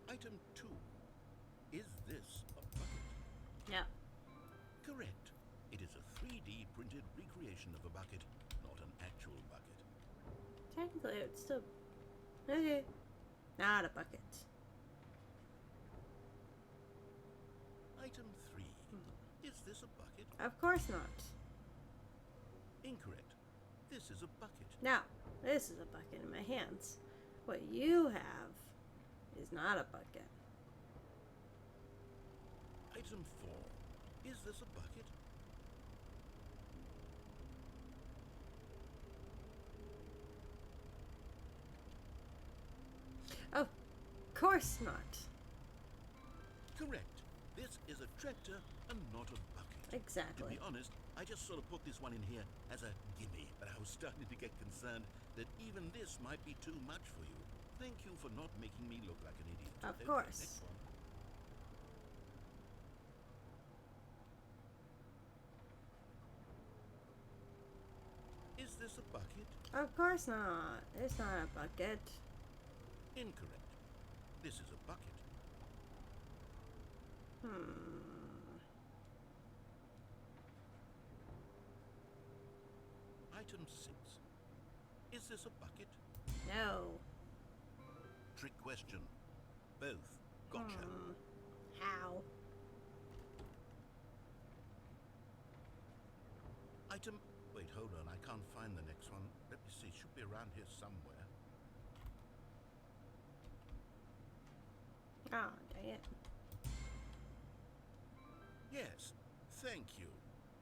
Item 2. Is this a bucket? Yeah. Correct. It is a 3D printed recreation of a bucket, not an actual bucket. Technically, it's still... Okay. Not a bucket. Of course not. Incorrect. This is a bucket. Now, this is a bucket in my hands. What you have is not a bucket. Item 4. Is this a bucket? Of course not. Correct. This is a tractor and not a bucket. To Exactly. be honest, I just sort of put this one in here as a gimme, but I was starting to get concerned that even this might be too much for you. Thank you for not making me look like an idiot. Of Okay, course. next one. Is this a bucket? Of course not. It's not a bucket. Incorrect. This is a bucket. Item 6. Is this a bucket? No. Trick question. Both. Gotcha. How? Item... Wait, hold on. I can't find the next one. Let me see. It should be around here somewhere. Oh, dang it. Yes. Thank you.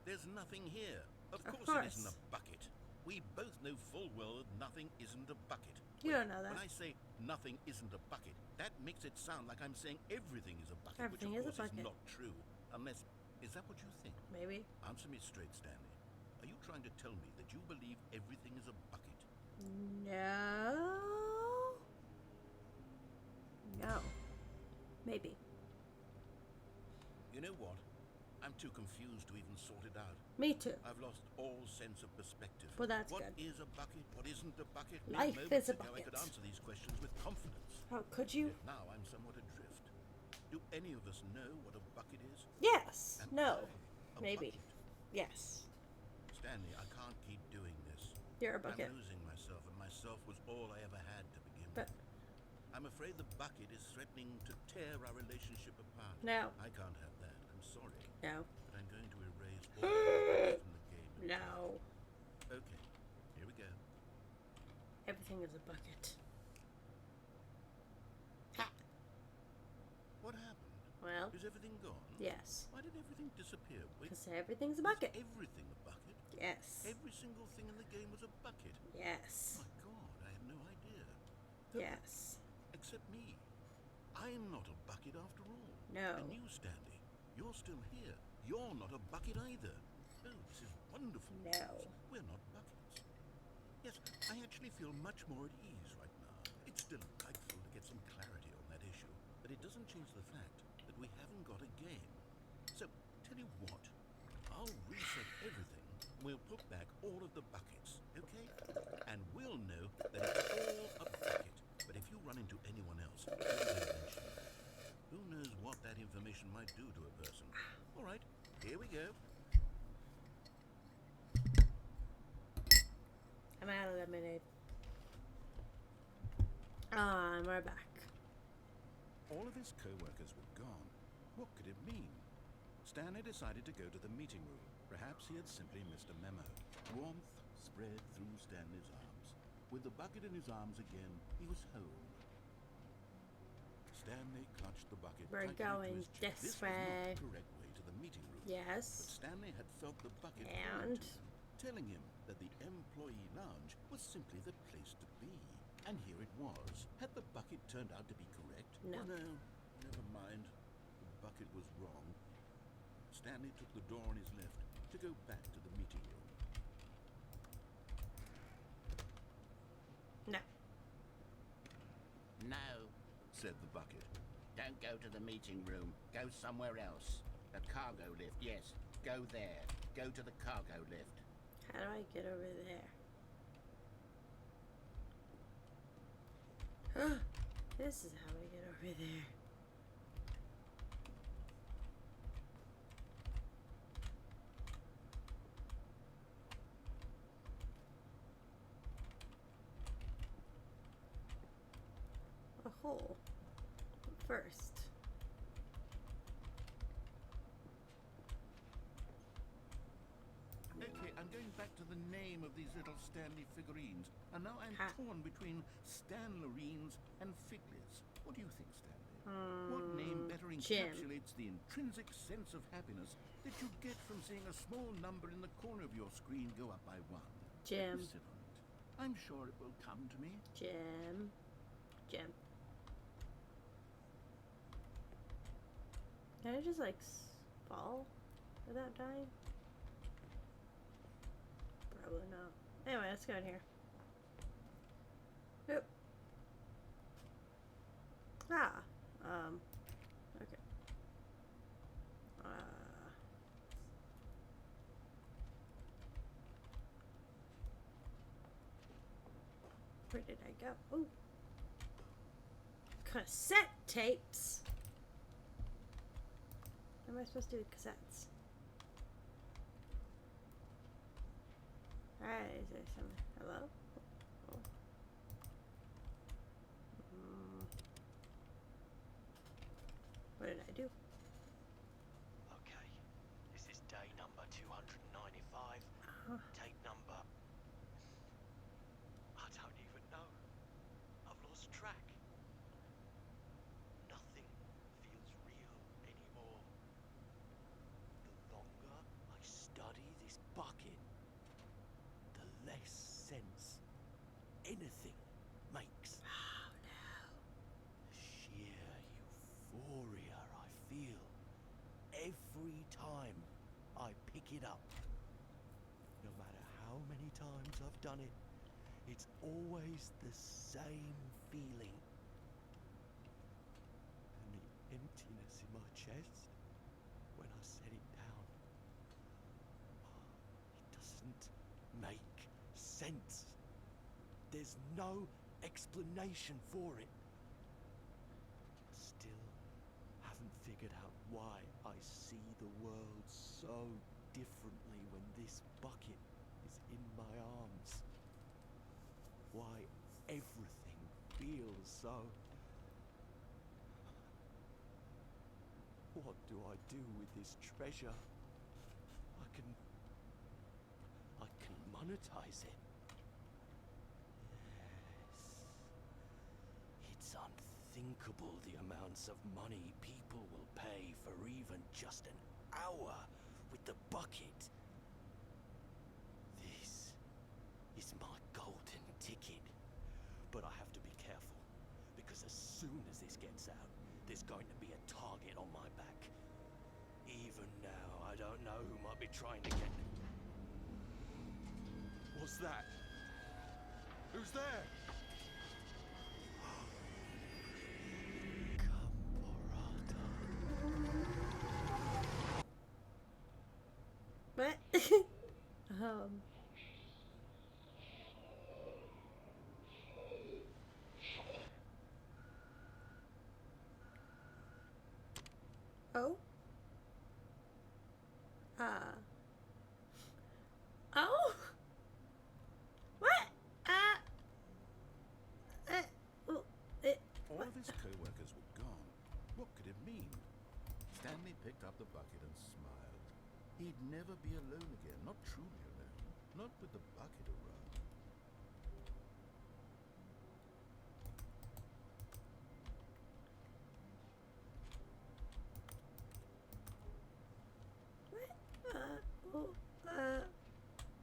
There's nothing here. Of Of course it isn't course. a bucket. We both know full well that nothing isn't a bucket. You Wait, don't know that. When I say nothing isn't a bucket, that makes it sound like I'm saying everything is a bucket, Everything which is a of course bucket. is not true. Unless... Is that what you think? Maybe. Answer me straight, Stanley. Are you trying to tell me that you believe everything is a bucket? No. No. Maybe. You know what? I'm too confused to even sort it out. Me too. I've lost all sense of perspective. Well, that's What good. is a bucket? What isn't a bucket? Life Mere is a moments ago, I could bucket. answer these questions with confidence. How could you? Yet now I'm somewhat adrift. Do any of us know what a bucket is? Yes. Am No. I a Maybe. bucket? Yes. Stanley, I can't keep doing this. You're a bucket. I'm losing myself, and myself was all I ever had to begin But with. I'm afraid the bucket is threatening to tear our relationship apart. no. I can't have that. I'm sorry. No. But I'm going to erase all the buckets from the game. No. Okay, here we go. Everything is a bucket. Ha. What happened? Well, Is everything gone? yes. Why did everything disappear? Wait, Because everything's a was bucket. everything a bucket? Yes. Every single thing in the game was a bucket. Yes. My God, I had no idea. Yes. Except me. I'm not a bucket after all. No. And you, Stanley, you're still here. You're not a bucket either. Oh, this is wonderful. No. We're not buckets. Yes, I actually feel much more at ease right now. It's delightful to get some clarity on that issue, but it doesn't change the fact that we haven't got a game. So, tell you what, I'll reset everything. We'll put back all of the buckets, okay? And we'll know that it's all a bucket. But if you run into anyone else, don't mention it. Who knows what that information might do to a person? All right, here we go. I'm out of lemonade. Ah, and we're back. All of his co-workers were gone. What could it mean? Stanley decided to go to the meeting room. Perhaps he had simply missed a memo. Warmth spread through Stanley's arms. With the bucket in his arms again, he was home. Stanley clutched the bucket We're tightly going to his chest. this This was not way. the correct way to the meeting room. But Yes. Stanley had felt the bucket And? calling to him, telling him that the employee lounge was simply the place to be. And here it was. Had the bucket turned out to be correct? No. Oh, no, never mind. The bucket was wrong. Stanley took the door on his left to go back to the meeting room. No. No, Said the bucket. don't go to the meeting room. Go somewhere else. The cargo lift, yes. Go there. Go to the cargo lift. How do I get over there? This is how I get over there. A hole. First. I'm going back to the name of these little Stanley figurines, and now I'm torn between Stanlerines and Figlets. What do you think, Stanley? What name better Jim. encapsulates the intrinsic sense of happiness that you get from seeing a small number in the corner of your screen go up by 1? Jim. Let me sit on it. I'm sure it will come to me. Jim. Jim. Can I just, like, fall without dying? Probably not. Anyway, let's go in here. Oop. Ah. Okay. Where did I go? Oh. Cassette tapes. What am I supposed to do with cassettes? Alright, is there some... Hello? Oh. What did I do? Okay, this is day number 295. Tape number... I don't even know. I've lost track. Nothing feels real anymore. The longer I study this bucket, the less sense anything makes. Oh no. The sheer euphoria I feel every time I pick it up. No matter how many times I've done it, it's always the same feeling. And the emptiness in my chest when I set it down. It doesn't make sense. There's no explanation for it. I still haven't figured out why I see the world so differently when this bucket is in my arms. Why everything feels so... What do I do with this treasure? I can monetize it. Yes. It's unthinkable the amounts of money people will pay for even just an hour with the bucket. This is my golden ticket. But I have to be careful, because as soon as this gets out, there's going to be a target on my back. Even now, I don't know who might be trying to get... What's that? Who's there? What? Oh? Oh? What? All of his co-workers were gone. What could it mean? Stanley picked up the bucket and smiled. He'd never be alone again, not truly alone, not with the bucket around.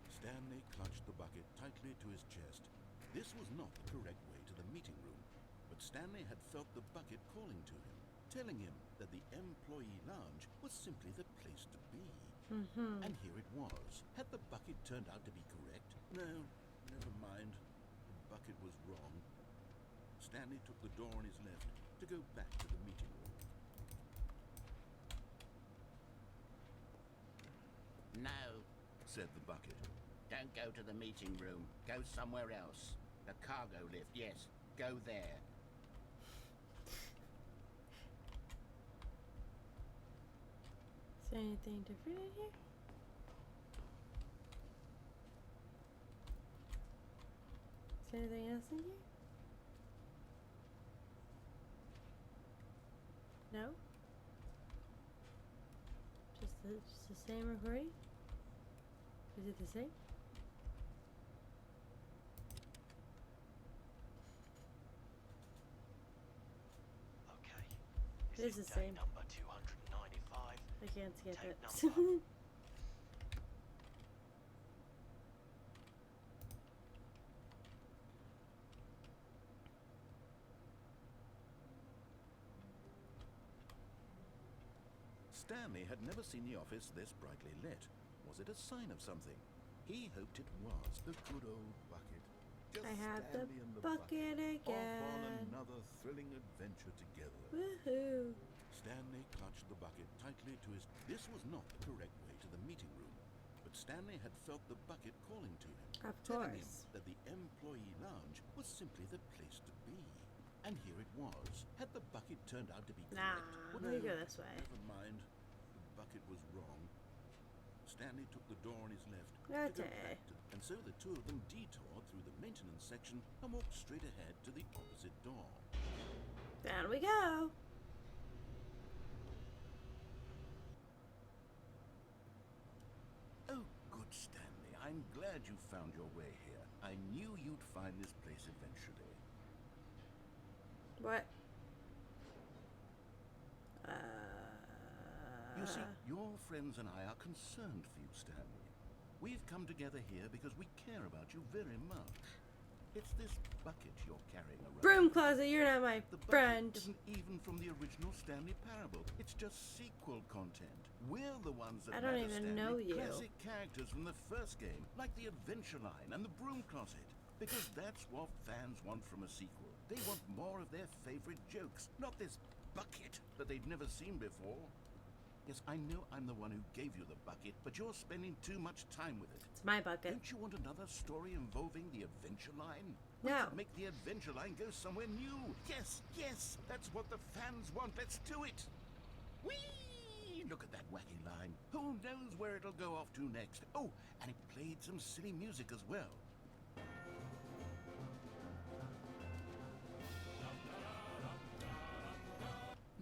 Stanley clutched the bucket tightly to his chest. This was not the correct way to the meeting room, but Stanley had felt the bucket calling to him, telling him that the employee lounge was simply the place to be. And here it was. Had the bucket turned out to be correct? No, never mind. The bucket was wrong. Stanley took the door on his left to go back to the meeting room. No, Said the bucket. don't go to the meeting room. Go somewhere else. The cargo lift, yes. Go there. Is there anything different in here? Is there anything else in here? No? Just the same recording? Is it the same? Okay. It is the day same. number 295? I can't skip Take it. number. Stanley had never seen the office this brightly lit. Was it a sign of something? He hoped it was. The good old bucket. Just I have the Stanley and the bucket Off on again. another thrilling adventure together. Woohoo! Stanley clutched the bucket tightly to his... This was not the correct way to the meeting room, but Stanley had felt the bucket calling to him, Of telling him course. that the employee lounge was simply the place to be. And here it was. Had the bucket turned out to be Nah, correct? we go this way. Never mind. The bucket was wrong. Stanley took the door on his left to go Okay. back to, and so the two of them detoured through the maintenance section and walked straight ahead to the opposite door. Down we go. Oh, good Stanley. I'm glad you found your way here. I knew you'd find this place eventually. What? You see, your friends and I are concerned for you, Stanley. We've come together here because we care about you very much. It's this bucket you're carrying around. Broom closet, you're not my The bucket friend. isn't even from the original Stanley Parable. It's just sequel content. We're the ones that I don't matter, even Stanley. know you. Classic characters from the first game, like the Adventure Line and the Broom Closet. Because that's what fans want from a sequel. They want more of their favorite jokes, not this bucket that they've never seen before. Yes, I know I'm the one who gave you the bucket, but you're spending too much time with it. It's my bucket. Don't you want another story involving the Adventure Line? We No. could make the Adventure Line go somewhere new. Yes, yes, that's what the fans want. Let's do it. Whee! Look at that wacky line. Who knows where it'll go off to next? Oh, and it played some silly music as well.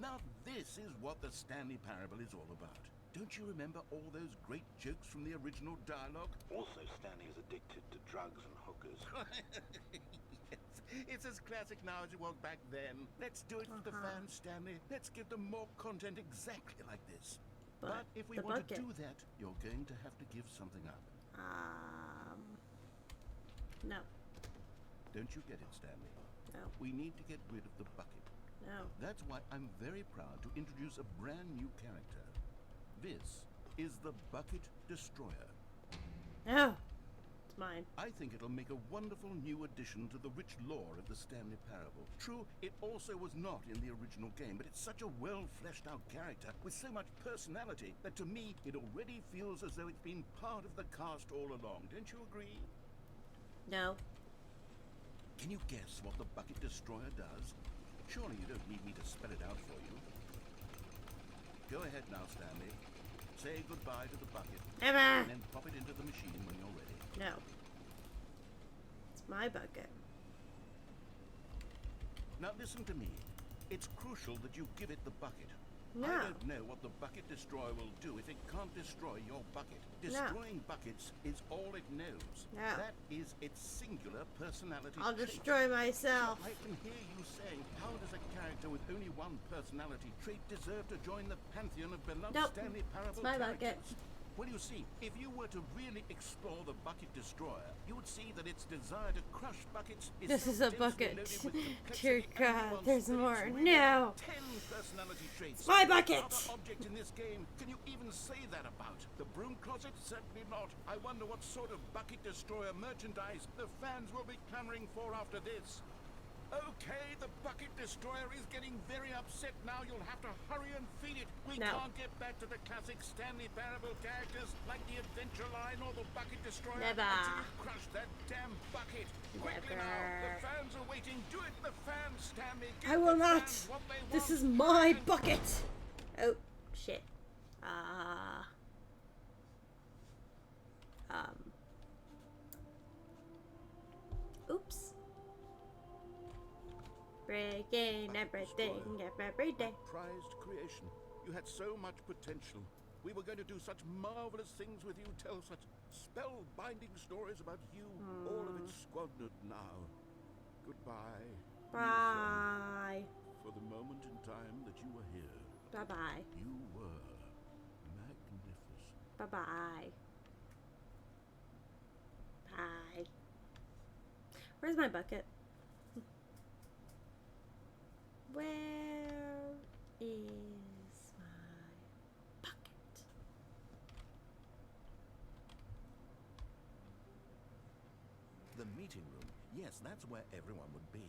Now this is what the Stanley Parable is all about. Don't you remember all those great jokes from the original dialogue? Also, Stanley is addicted to drugs and hookers. Yes, it's as classic now as it was back then. Let's do it for the fans, Stanley. Let's give them more content exactly like this. But if we the want bucket. to do that, you're going to have to give something up. No. Don't you get it, Stanley? No. We need to get rid of the bucket. No. That's why I'm very proud to introduce a brand new character. This is the Bucket Destroyer. No. It's mine. I think it'll make a wonderful new addition to the rich lore of the Stanley Parable. True, it also was not in the original game, but it's such a well-fleshed-out character with so much personality that to me it already feels as though it's been part of the cast all along. Don't you agree? No. Can you guess what the Bucket Destroyer does? Surely you don't need me to spell it out for you. Go ahead now, Stanley. Say goodbye to the bucket, Emma! and then pop it into the machine when you're ready. No. It's my bucket. Now listen to me. It's crucial that you give it the bucket. No. I don't know what the Bucket Destroyer will do if it can't destroy your bucket. Destroying buckets is all it knows. No. That is its singular personality I'll trait. destroy myself. I can hear you saying, how does a character with only one personality trait deserve to join the pantheon of beloved Nope. Stanley Parable It's my bucket. characters? Well, you see, if you were to really explore the Bucket Destroyer, you would see that its desire to crush buckets is This so is a densely bucket. loaded with complexity Dear and God, nuance there's that it's more. really No. 10 personality traits. My bucket. What other object in this game can you even say that about? The broom closet? Certainly not. I wonder what sort of Bucket Destroyer merchandise the fans will be clamoring for after this. Okay, the Bucket Destroyer is getting very upset now. You'll have to hurry and feed it. We No. can't get back to the classic Stanley Parable characters like the Adventure Line or the Bucket Destroyer Never. until you crush that damn bucket. Quickly now, Never. the fans are waiting. Do it, the fans, Stanley. Give I will the not. fans what they This want. is my bucket. Oh, shit. Oops. Breaking everything every day. Prized creation. You had so much potential. We were going to do such marvelous things with you, tell such spellbinding stories about you. All of it squandered now. Goodbye. Bye. For the moment in time that you were here, Bye-bye. you were magnificent. Bye-bye. Bye. Where's my bucket? Where is my bucket? The meeting room. Yes, that's where everyone would be.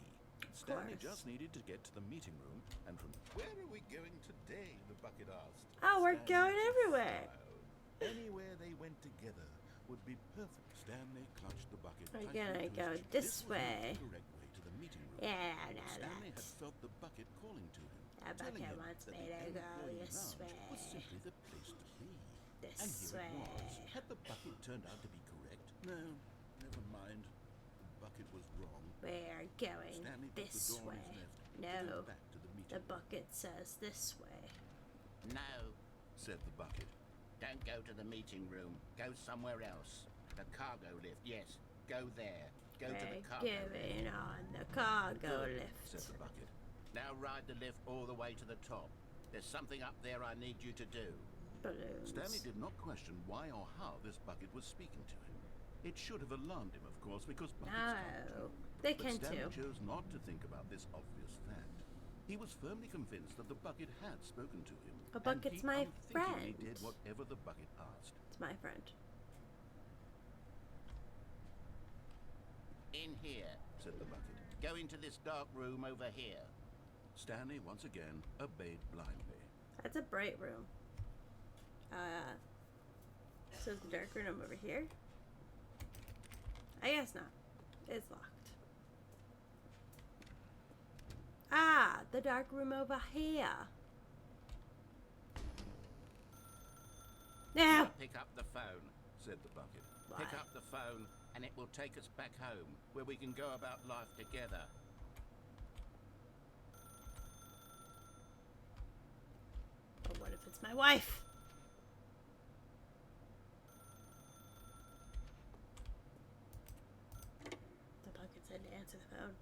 Stanley course. just needed to get to the meeting room, and from Where are we going today? The bucket asked. Oh, we're Stanley going just everywhere. smiled. Anywhere they went together would be perfect. Stanley clutched the bucket. We're tightly gonna to go his cheek. this was not way. the correct way to the meeting room. Yeah, I know Stanley that. had felt the bucket calling to him. That telling bucket him wants that me the to go employee this lounge was way. simply the place to be. And This here way. it was. Had the bucket turned out to be correct? No, never mind. The bucket was wrong. We're going Stanley put the this door on way. his left. No, Turned back to the meeting the room. bucket says this way. No, Said the bucket. don't go to the meeting room. Go somewhere else. The cargo lift, yes. Go there. Go to the We're cargo lift. going on the cargo Good, lift. said the bucket. Now ride the lift all the way to the top. There's something up there I need you to do. Balloons. Stanley did not question why or how this bucket was speaking to him. It should have alarmed him, of course, because buckets can't No, talk. they But can Stanley too. chose not to think about this obvious fact. He was firmly convinced that the bucket had spoken to him. A bucket's and he my unthinkingly friend. did whatever the bucket asked. It's my friend. In here. Said the bucket. Go into this dark room over here. Stanley once again obeyed blindly. That's a bright room. So is the dark room over here? I guess not. It's locked. Ah, the dark room over here. Now! Pick up the phone. Said the bucket. Why? Pick up the phone and it will take us back home, where we can go about life together. But what if it's my wife? The bucket said to answer the phone.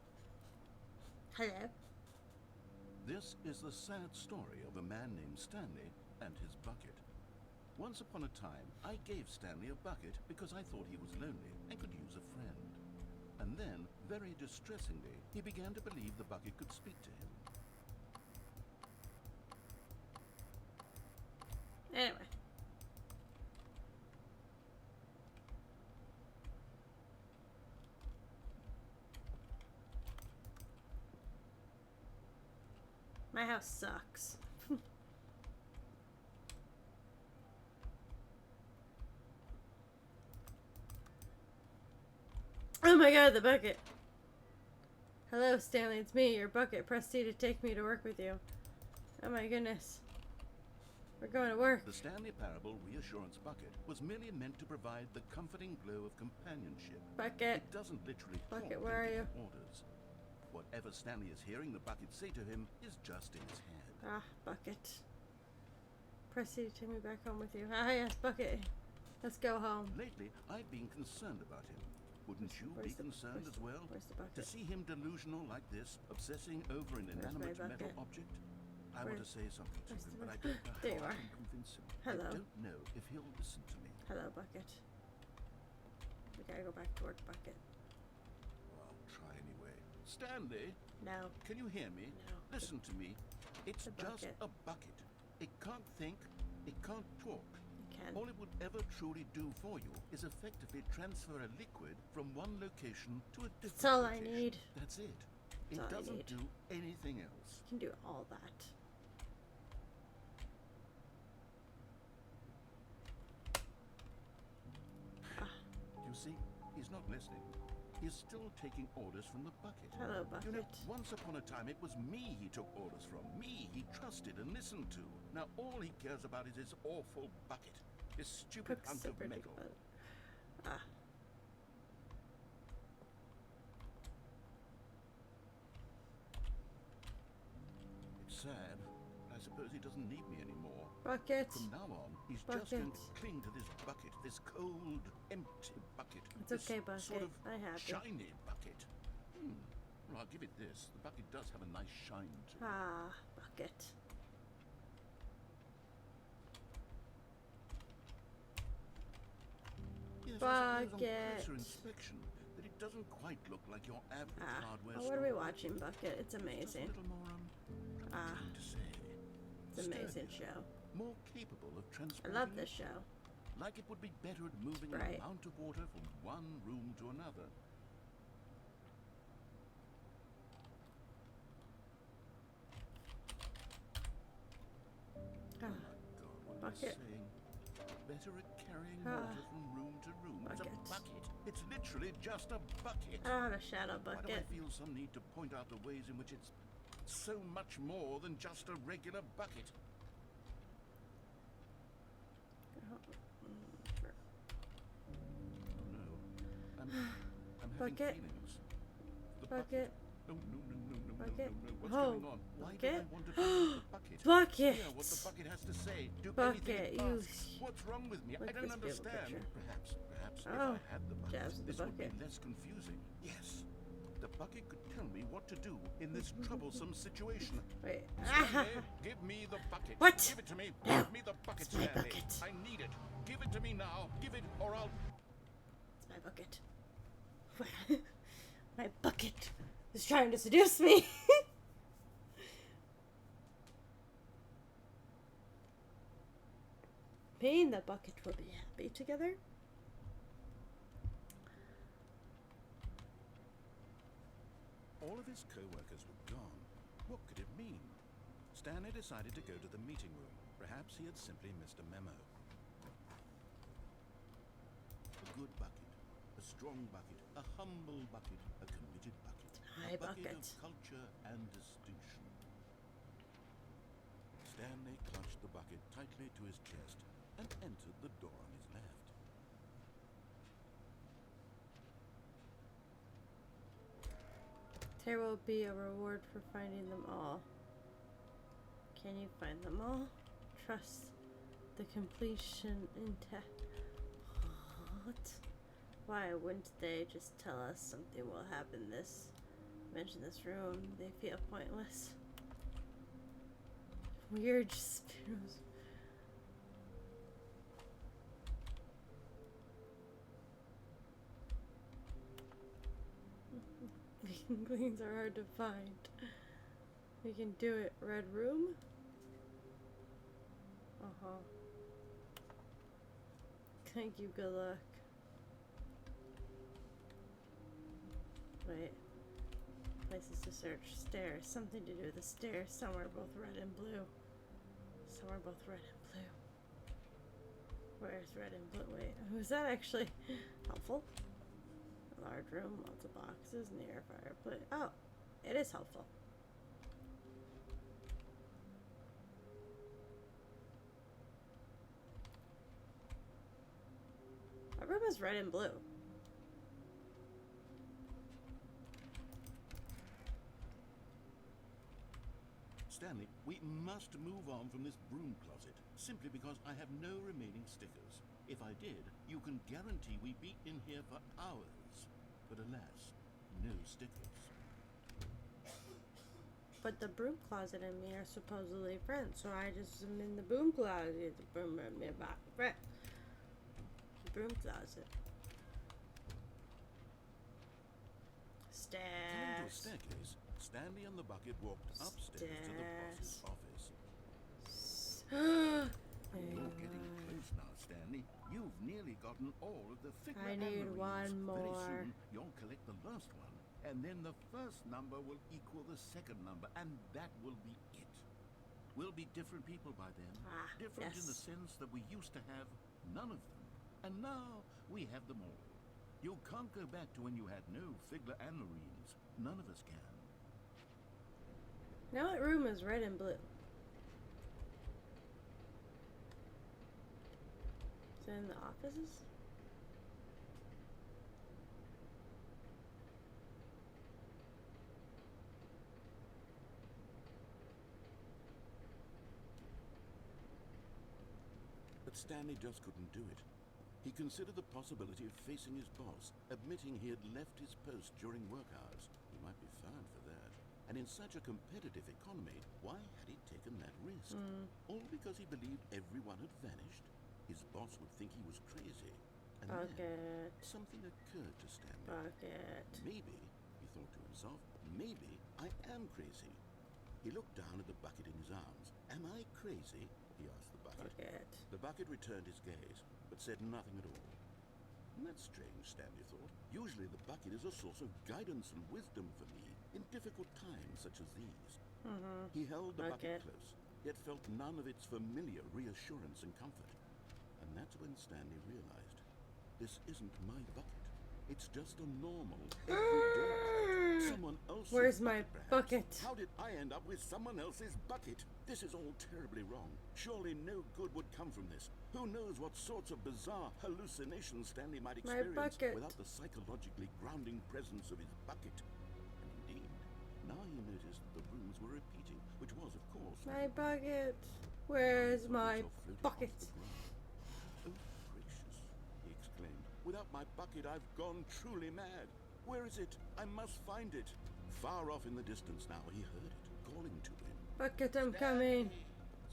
Hello? This is the sad story of a man named Stanley and his bucket. Once upon a time, I gave Stanley a bucket because I thought he was lonely and could use a friend. And then, very distressingly, he began to believe the bucket could speak to him. Anyway. My house sucks. Oh my god, the bucket. Hello, Stanley, it's me, your bucket. Press C to take me to work with you. Oh my goodness. We're going to work. The Stanley Parable reassurance bucket was merely meant to provide the comforting glow of companionship. Bucket. It doesn't literally Bucket, talk where are and you? give orders. Whatever Stanley is hearing the bucket say to him is just in his head. Ah, bucket. Press C to take me back home with you. Ah, yes, bucket. Let's go home. Lately, I've been concerned about him. Wouldn't you be concerned as well? Where's the To bucket? see him delusional like this, obsessing over an Where's my inanimate metal bucket? object? I want to say something to where's him, the but I bucket? don't know There you how I are. can convince him. Hello. I don't know if he'll listen to me. Hello, bucket. We gotta go back to work, bucket. I'll try anyway. Stanley, No. can you hear me? No. Listen to me. It's The just bucket. a bucket. It can't think. It can't talk. You can. All it would ever truly do for you is effectively transfer a liquid from one location to a different That's all I location. need. That's it. That's It all I doesn't need. do anything else. You can do all that. You see, he's not listening. He's still taking orders from the bucket. Hello, You know, bucket. once upon a time, it was me he took orders from. Me he trusted and listened to. Now all he cares about is his awful bucket. His stupid Cook's hunk so of metal. ridiculous. Ah. It's sad. I suppose he doesn't need me anymore. Bucket. From now on, he's Bucket. just going to cling to this bucket, this cold, empty bucket. It's this okay, Bucket. Sort of I have you. shiny bucket. Well, I'll give it this. The bucket does have a nice shine to it. Ah, Bucket. Yes, I suppose Bucket. on closer inspection, that it doesn't quite look like your average hardware Oh, what are we store. watching, Bucket? It's Just amazing. a little more, Ah, how to say, it's an amazing sturdier, show. more capable of I transporting. love this show. Like it would be better at moving Right. an amount of water from one room to another. Ah, Oh my God, what am I Bucket. saying? Better at carrying Ah. water from room to room. It's Bucket. a bucket. It's literally just a bucket. I don't have a shadow Why do I bucket. feel some need to point out the ways in which it's so much more than just a regular bucket? Oh no. I'm having Bucket. feelings. The Bucket. No, no, no, no, no, Bucket. no, no, no. What's Oh, going on? Why do I bucket. want to touch the bucket? Bucket. Hear what the bucket has to say. Do Bucket, anything it you- asks. What's wrong with me? Look I at don't this beautiful understand. picture. Perhaps if Oh, I had the bucket, jazz with the this would be bucket. less confusing. Yes. The bucket could tell me what to do in this troublesome situation. Wait. Stanley, give me the bucket. What? Give it to me. No. Give me the bucket, It's my Stanley. bucket. I need it. Give it to me now. Give it, or I'll. It's my bucket. My bucket is trying to seduce me. Me and the bucket will be happy together. All of his co-workers were gone. What could it mean? Stanley decided to go to the meeting room. Perhaps he had simply missed a memo. A good bucket, a strong bucket, a humble bucket, a committed bucket, High a bucket bucket. of culture and distinction. Stanley clutched the bucket tightly to his chest and entered the door on his left. There will be a reward for finding them all. Can you find them all? Trust the completion intact. What? Why wouldn't they just tell us something will happen mention this room? They feel pointless. Weird just Inklings are hard to find. We can do it. Red room? Uh-huh. Thank you, good luck. Wait. Places to search. Stairs. Something to do with the stairs. Somewhere both red and blue. Somewhere both red and blue. Where's red and blue? Wait. Was that actually helpful? A large room, lots of boxes, near a fireplace. Oh, it is helpful. My room is red and blue. Stanley, we must move on from this broom closet, simply because I have no remaining stickers. If I did, you can guarantee we'd be in here for hours. But alas, no stickers. But the broom closet and me are supposedly friends, so I just am in the broom closet. The broom friend. The broom closet. Coming to a Stairs. staircase, Stanley and the bucket walked upstairs to the boss's office. There You're you getting are. close now, Stanley. You've nearly gotten all of the Figma I need and one Marines. Very more. soon, you'll collect the last one, and then the first number will equal the second number, and that will be it. We'll be different people by then. Ah, Different in the yes. sense that we used to have none of them, and now we have them all. You can't go back to when you had no Figma and Marines. None of us can. Now what room is red and blue? Is it in the offices? Stanley just couldn't do it. He considered the possibility of facing his boss, admitting he had left his post during work hours. He might be fined for that. And in such a competitive economy, why had he taken that risk? All because he believed everyone had vanished? His boss would think he was crazy. And then something occurred to Stanley. Maybe, he thought to himself, maybe I am crazy. He looked down at the bucket in his arms. Am I crazy? He asked the bucket. The bucket returned his gaze, but said nothing at all. And that's strange, Stanley thought. Usually the bucket is a source of guidance and wisdom for me in difficult times such as these. He held the bucket close, yet felt none of its familiar reassurance and comfort. And that's when Stanley realized, this isn't my bucket. It's just a normal, everyday bucket. Someone else's Where's my bucket? How did I end up with someone else's bucket? This is all terribly wrong. Surely no good would come from this. Who knows what sorts of bizarre hallucinations Stanley might experience without the psychologically grounding presence of his bucket. And indeed, now he noticed the rooms were repeating, which was, of course, My bucket. Where's my bucket? Oh, gracious, he exclaimed. Without my bucket, I've gone truly mad. Where is it? I must find it. Far off in the distance now, he heard it, calling to him. Bucket, I'm coming.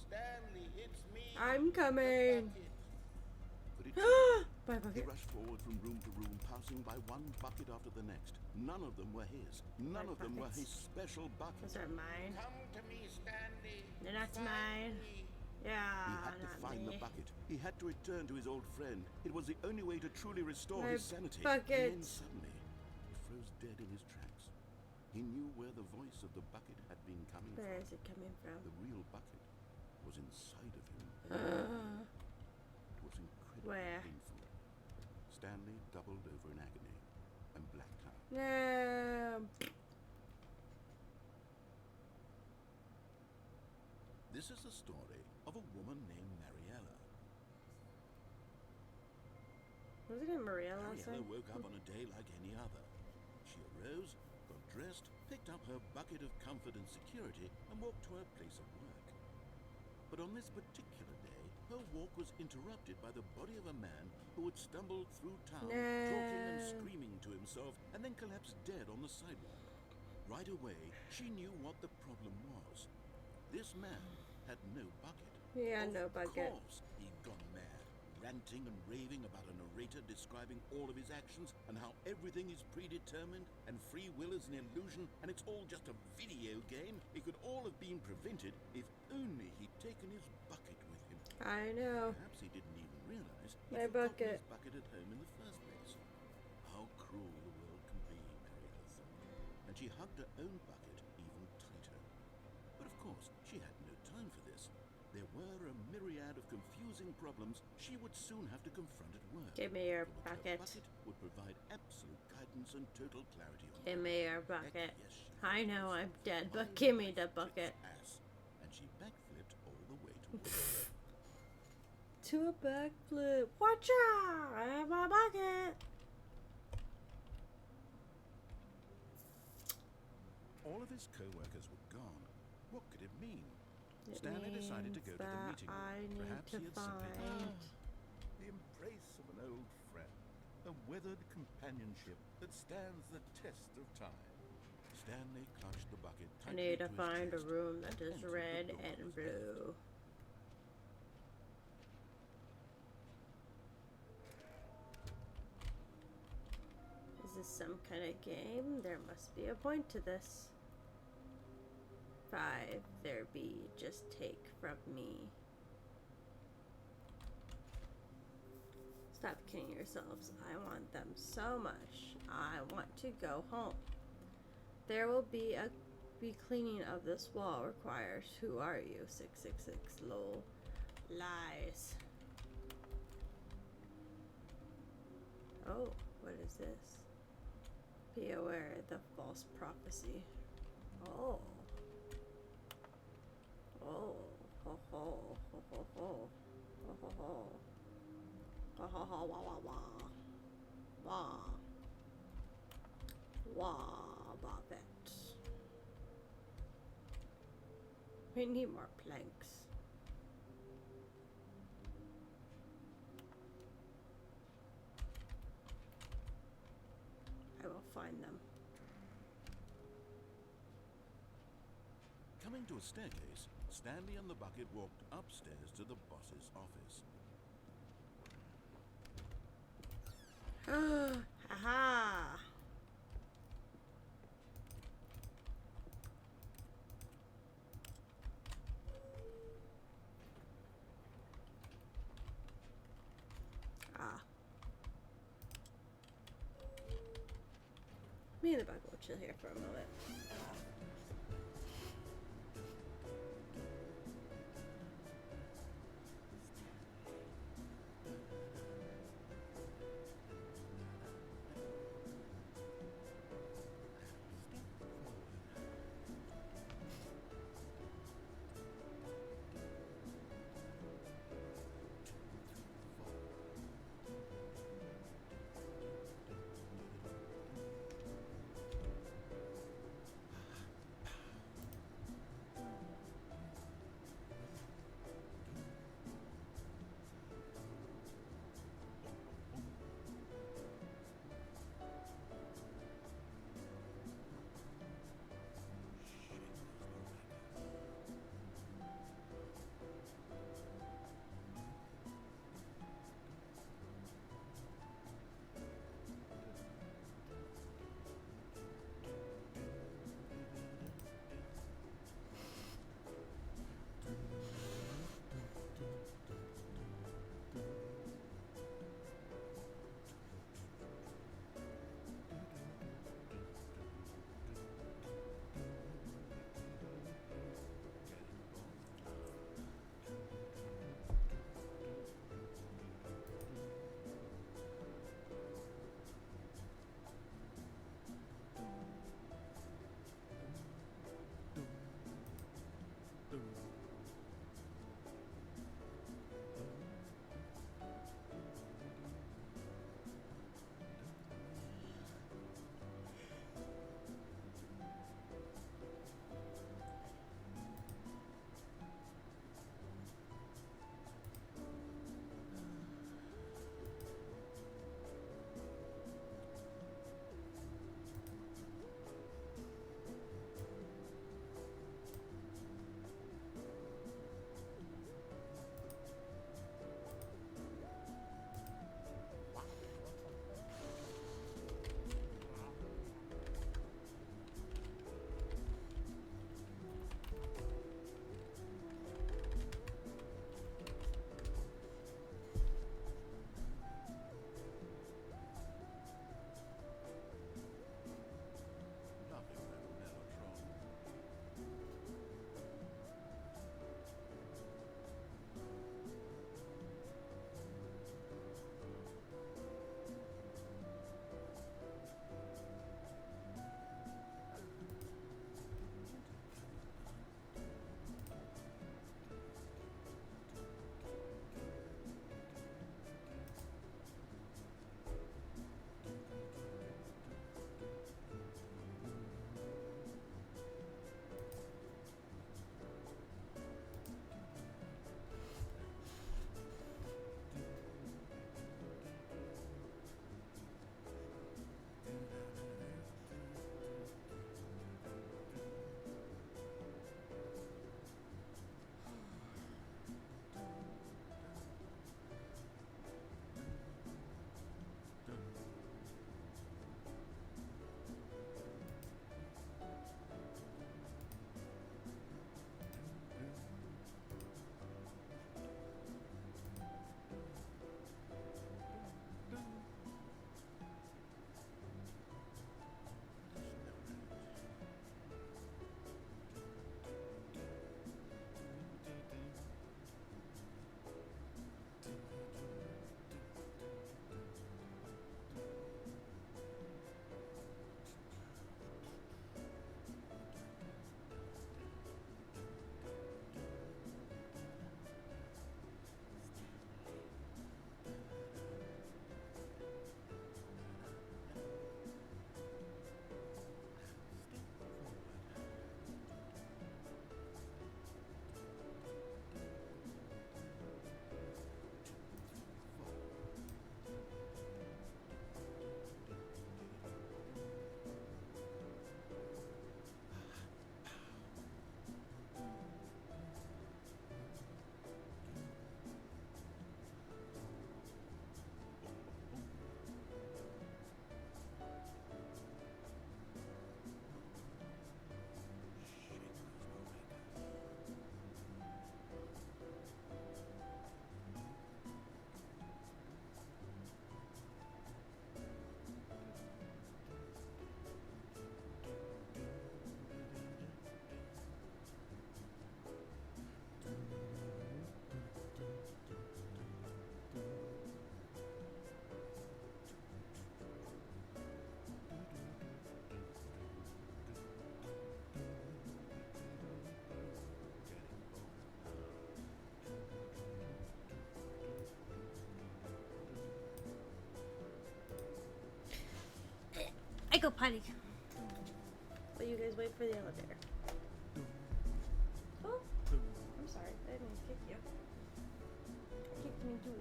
Stanley, it's me. I'm coming. But it My He bucket. rushed forward from room to room, passing by one bucket after the next. None of them were his. None of them were his special buckets. Those are mine. Come to me, Stanley. They're not Find mine. me. He Yeah, had to not find me. the bucket. He had to return to his old friend. It was the only way to truly restore My his sanity. bucket. And then suddenly, he froze dead in his tracks. He knew where the voice of the bucket had been coming Where from. is it coming from? The real bucket was inside of him. It was incredibly Where? painful. Stanley doubled over in agony and blacked out. No. This is the story of a woman named Mariella. Was it in Maria last Mariella time? woke up on a day like any other. She arose, got dressed, picked up her bucket of comfort and security, and walked to her place of work. But on this particular day, her walk was interrupted by the body of a man who had stumbled through town, talking and No. screaming to himself, and then collapsed dead on the sidewalk. Right away, she knew what the problem was. This man had no bucket. Yeah, Of no bucket. course, he'd gone mad, ranting and raving about a narrator describing all of his actions and how everything is predetermined and free will is an illusion and it's all just a video game. It could all have been prevented if only he'd taken his bucket with him. I know. Perhaps he didn't even realize he'd My forgotten bucket. his bucket at home in the first place. How cruel the world can be, Mariella thought, and she hugged her own bucket even tighter. But of course, she had no time for this. There were a myriad of confusing problems she would soon have to confront at work. Give me your For which bucket. her bucket would provide absolute guidance and total clarity on Give them. me your Heck, bucket. yes, she I would. know I'm dead, but My give me the life bucket. kicks ass. And she backflipped all the way to work. To a backflip. Watch out! I have my bucket. All of his co-workers were gone. What could it mean? It Stanley decided to means go to the that meeting room. I need Perhaps to he had simply find. the embrace of an old friend, a weathered companionship that stands the test of time. Stanley clutched the bucket I tightly need to his find a chest. room that is Entered the red door and was blue. Is this some kind of game? There must be a point to this. 5. There be, just take from me. Stop kidding yourselves. I want them so much. I want to go home. There will be cleaning of this wall required. Who are you? 666 lol. Lies. Oh, what is this? Be aware of the false prophecy. Oh. Oh. Ho ho. Ho ho ho. Ho ho ho. Ha ha ha wah wah wah. Wah. Wah Bobbit. We need more planks. find them. Coming to a staircase, Stanley and the bucket walked upstairs to the boss's office. Haha! Ah. Me and the bucket will chill here for a moment. I go potty. Well, you guys wait for the elevator. Oh, I'm sorry. I didn't mean to kick you. Kicked me too.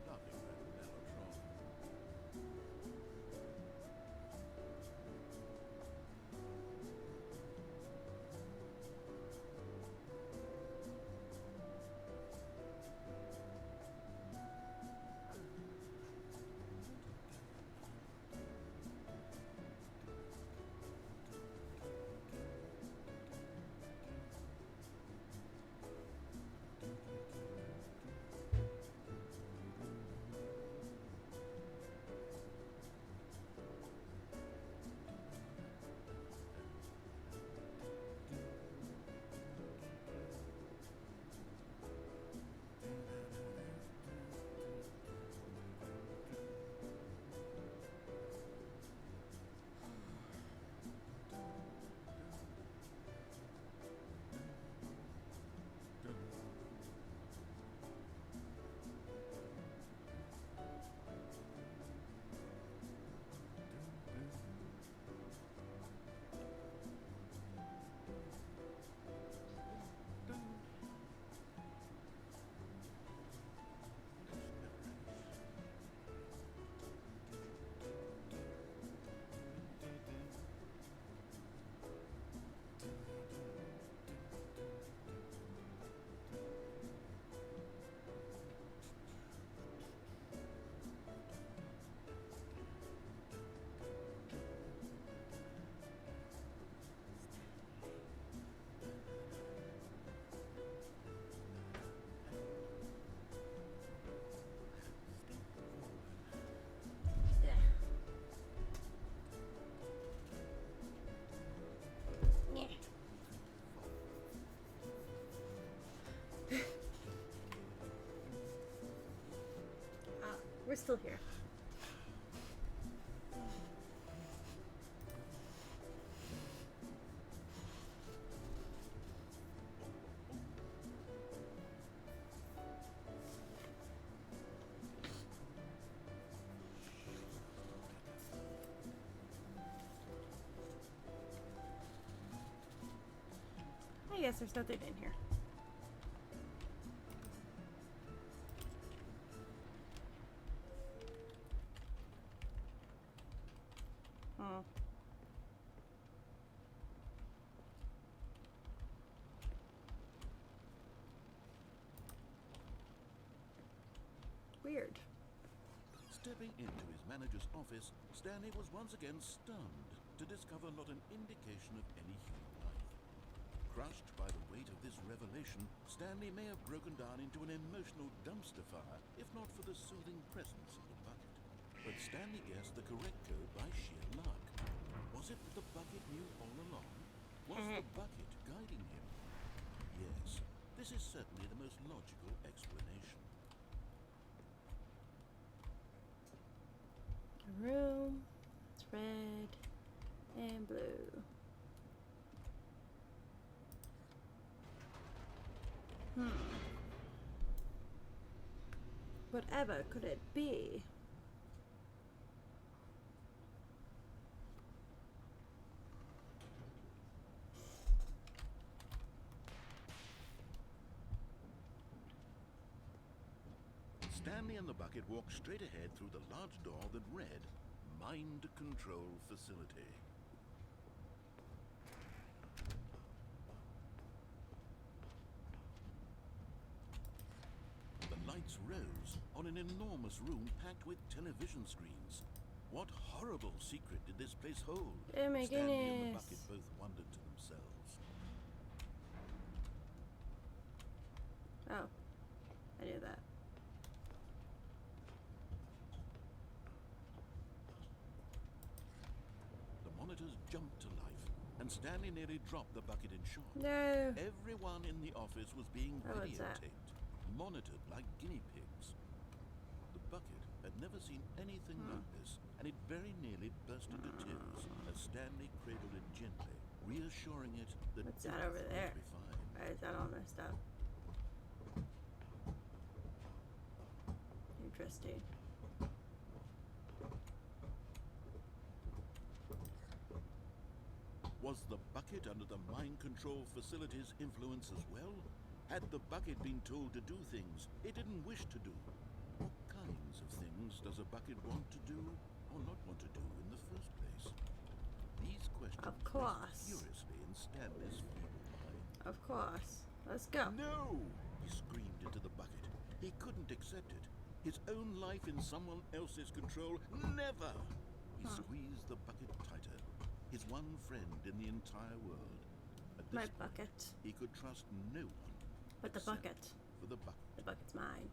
Lovely Mellotron. We're still here. I guess there's nothing in here. Oh. Weird. Stepping into his manager's office, Stanley was once again stunned to discover not an indication of any human life. Crushed by the weight of this revelation, Stanley may have broken down into an emotional dumpster fire, if not for the soothing presence of the bucket. But Stanley guessed the correct code by sheer luck. Was it that the bucket knew all along? Was the bucket guiding him? Yes, this is certainly the most logical explanation. A room. It's red and blue. Whatever could it be? Stanley and the bucket walked straight ahead through the large door that read, Mind Control Facility. The rows on an enormous room packed with television screens. What horrible secret did this place hold? Oh my Stanley and the goodness. bucket both wondered to themselves. Oh, I knew that. The monitors jumped to life, and Stanley nearly dropped the bucket in shock. No. Everyone in the office was being Oh, what's that? videotaped, monitored like guinea pigs. The bucket had never seen anything like this, and it very nearly burst into tears as Stanley cradled it gently, reassuring it that What's that over everything there? would be fine. Why is that all messed up? Interesting. Was the bucket under the mind control facility's influence as well? Had the bucket been told to do things it didn't wish to do? What kinds of things does a bucket want to do or not want to do in the first place? These questions Of course. raced furiously in Stanley's feeble mind. Of course. Let's go. No! He screamed into the bucket. He couldn't accept it. His own life in someone else's control? Never! He squeezed the bucket tighter. His one friend in the entire world. At My this point, bucket. he could trust no one. But the except bucket. For the bucket. The bucket's mine.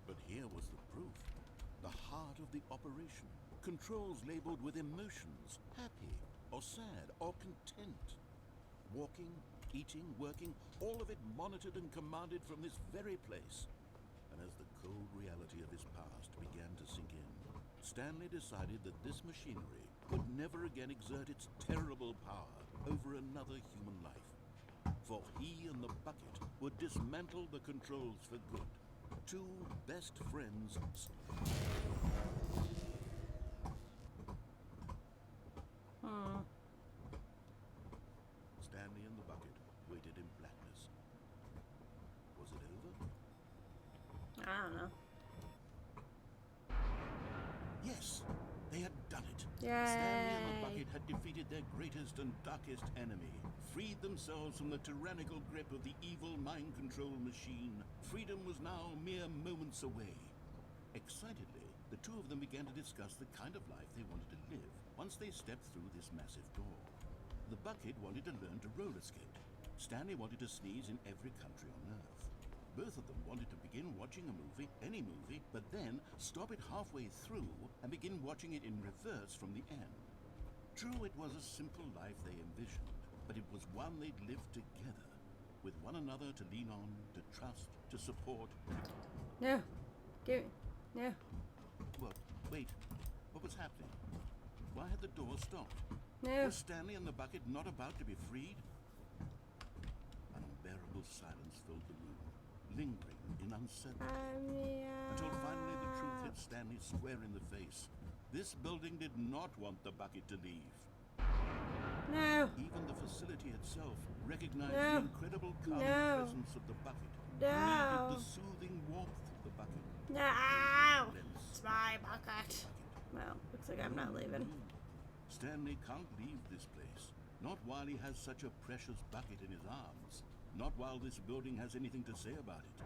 But here was the proof. The heart of the operation. Controls labeled with emotions. Happy, or sad, or content. Walking, eating, working, all of it monitored and commanded from this very place. And as the cold reality of his past began to sink in, Stanley decided that this machinery could never again exert its terrible power over another human life. For he and the bucket would dismantle the controls for good. Two best friends. Stanley and the bucket waited in blackness. Was it over? I don't know. Yes, they had done it. Yay. Stanley and the bucket had defeated their greatest and darkest enemy, freed themselves from the tyrannical grip of the evil mind control machine. Freedom was now mere moments away. Excitedly, the two of them began to discuss the kind of life they wanted to live once they stepped through this massive door. The bucket wanted to learn to roller skate. Stanley wanted to sneeze in every country on Earth. Both of them wanted to begin watching a movie, any movie, but then stop it halfway through and begin watching it in reverse from the end. True, it was a simple life they envisioned, but it was one they'd lived together, with one another to lean on, to trust, to support. No. Give me. No. What? Wait. What was happening? Why had the door stopped? No. Was Stanley and the bucket not about to be freed? An unbearable silence filled the room, lingering in uncertainty. Until finally the truth hit Stanley square in the face. This building did not want the bucket to leave. No. Even the facility itself recognized No. the incredible calming No. presence of the bucket. No. Needed the soothing warmth of the bucket. No. Lens It's my bucket. Well, looks like I'm not leaving. Stanley can't leave this place. Not while he has such a precious bucket in his arms. Not while this building has anything to say about it.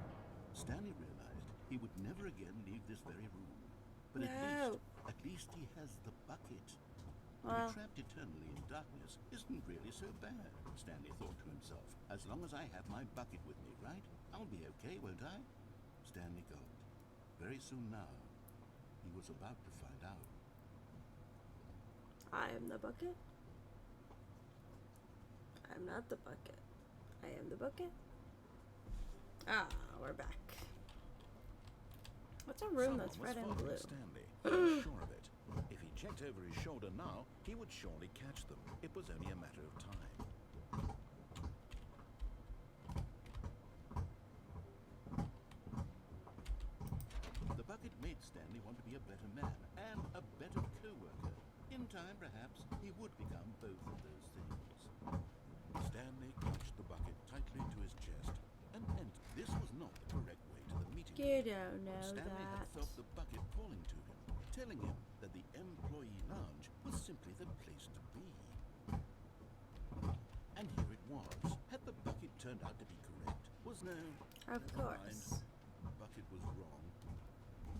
Stanley realized he would never again leave this very room. But No. at least he has the bucket. To Well, be trapped eternally in darkness isn't really so bad, Stanley thought to himself. As long as I have my bucket with me, right? I'll be okay, won't I? Stanley gulped. Very soon now, he was about to find out. I am the bucket. I'm not the bucket. I am the bucket. Ah, we're back. What's a room that's Someone red was and blue? following Stanley. He was sure of it. If he checked over his shoulder now, he would surely catch them. It was only a matter of time. The bucket made Stanley want to be a better man and a better co-worker. In time, perhaps, he would become both of those things. Stanley clutched the bucket tightly to his chest and this was not the correct way to the meeting. You don't know Stanley had that. felt the bucket calling to him, telling him that the employee lounge was simply the place to be. And here it was. Had the bucket turned out to be correct? No. Of never course. Mind. Bucket was wrong.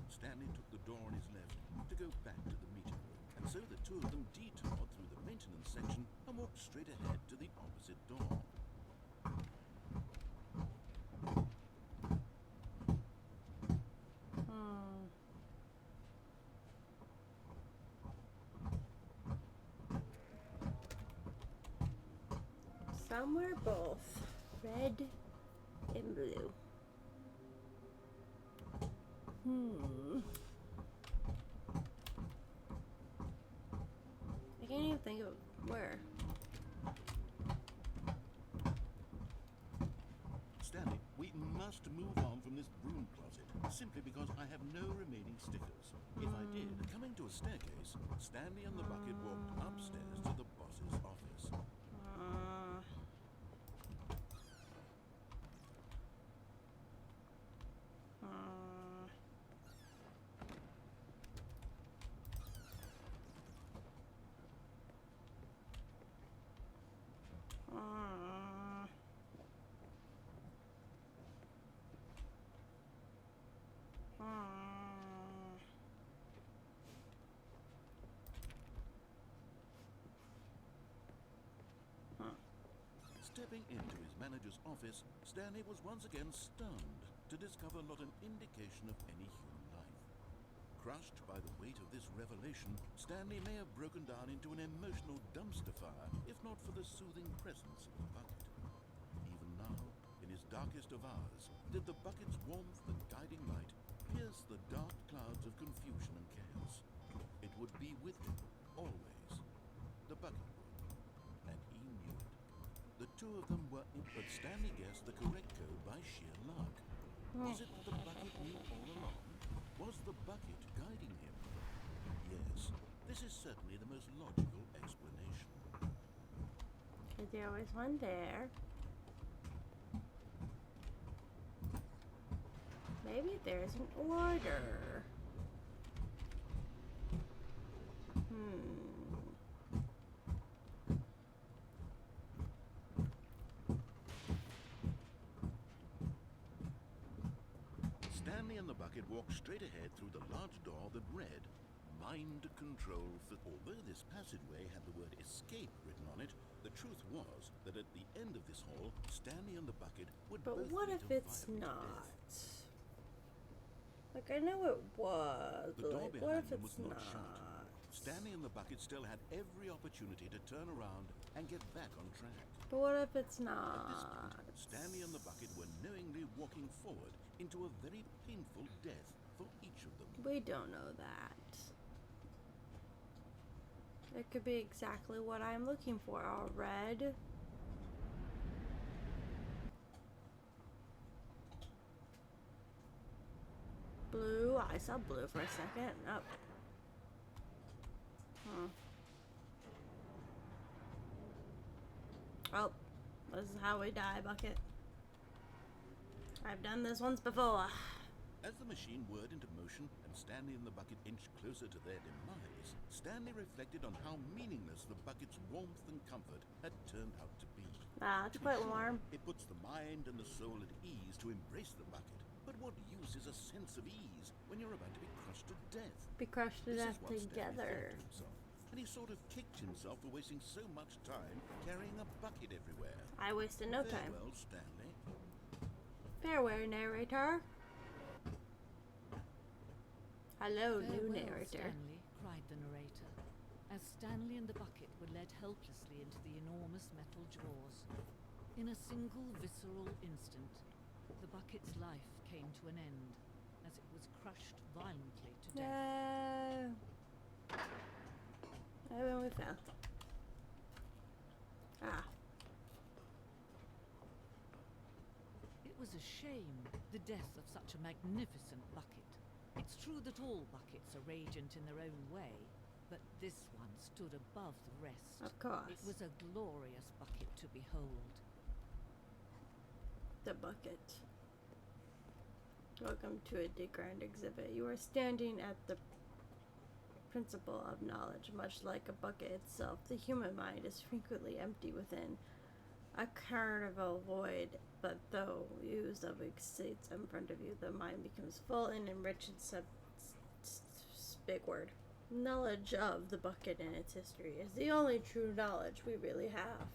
Stanley took the door on his left to go back to the meeting room, and so the two of them detoured through the maintenance section and walked straight ahead to the opposite door. Somewhere both red and blue. I can't even think of where. Stanley, we must move on from this broom closet, simply because I have no remaining stickers. If I did, coming to a staircase, Stanley and the bucket walked upstairs to the boss's office. Stepping into his manager's office, Stanley was once again stunned to discover not an indication of any human life. Crushed by the weight of this revelation, Stanley may have broken down into an emotional dumpster fire, if not for the soothing presence of the bucket. Even now, in his darkest of hours, did the bucket's warmth and guiding light pierce the dark clouds of confusion and chaos. It would be with him, always. The bucket would, and he knew it. The two of them were in, but Stanley guessed the correct code by sheer luck. Was it that the bucket knew all along? Was the bucket guiding him? Yes, this is certainly the most logical explanation. There was one there. Maybe there's an order. Stanley and the bucket walked straight ahead through the large door that read, Mind Control. Although this passageway had the word escape written on it, the truth was that at the end of this hall, Stanley and the bucket would But both what meet if a it's violent not? death. Like, I know it was, The but door like, what behind if them it's was not not? shut. Stanley and the bucket still had every opportunity to turn around and get back on track. But what if it's At this not? point, Stanley and the bucket were knowingly walking forward into a very painful death for each of them. We don't know that. It could be exactly what I'm looking for. All red. Blue. I saw blue for a second. Nope. Oh, this is how we die, bucket. I've done this once before. As the machine whirred into motion and Stanley and the bucket inched closer to their demise, Stanley reflected on how meaningless the bucket's warmth and comfort had turned out to be. Ah, it's To be quite sure, warm. It puts the mind and the soul at ease to embrace the bucket. But what use is a sense of ease when you're about to be crushed to death? Be crushed to This death is what Stanley together. thought to himself, and he sort of kicked himself for wasting so much time carrying a bucket everywhere. I wasted no time. Farewell, Stanley. Farewell, narrator. Hello, new Farewell, narrator. Stanley, cried the narrator, as Stanley and the bucket were led helplessly into the enormous metal jaws. In a single visceral instant, the bucket's life came to an end, as it was crushed violently to death. No. Oh, we fell. Ah. It was a shame, the death of such a magnificent bucket. It's true that all buckets are radiant in their own way, but this one stood above the rest. Of course. It was a glorious bucket to behold. The bucket. Welcome to a grand exhibit. You are standing at the principle of knowledge. Much like a bucket itself, the human mind is frequently empty within. A carnival void, but though used of exceeds in front of you, the mind becomes full and enriched. Big word. Knowledge of the bucket and its history is the only true knowledge we really have.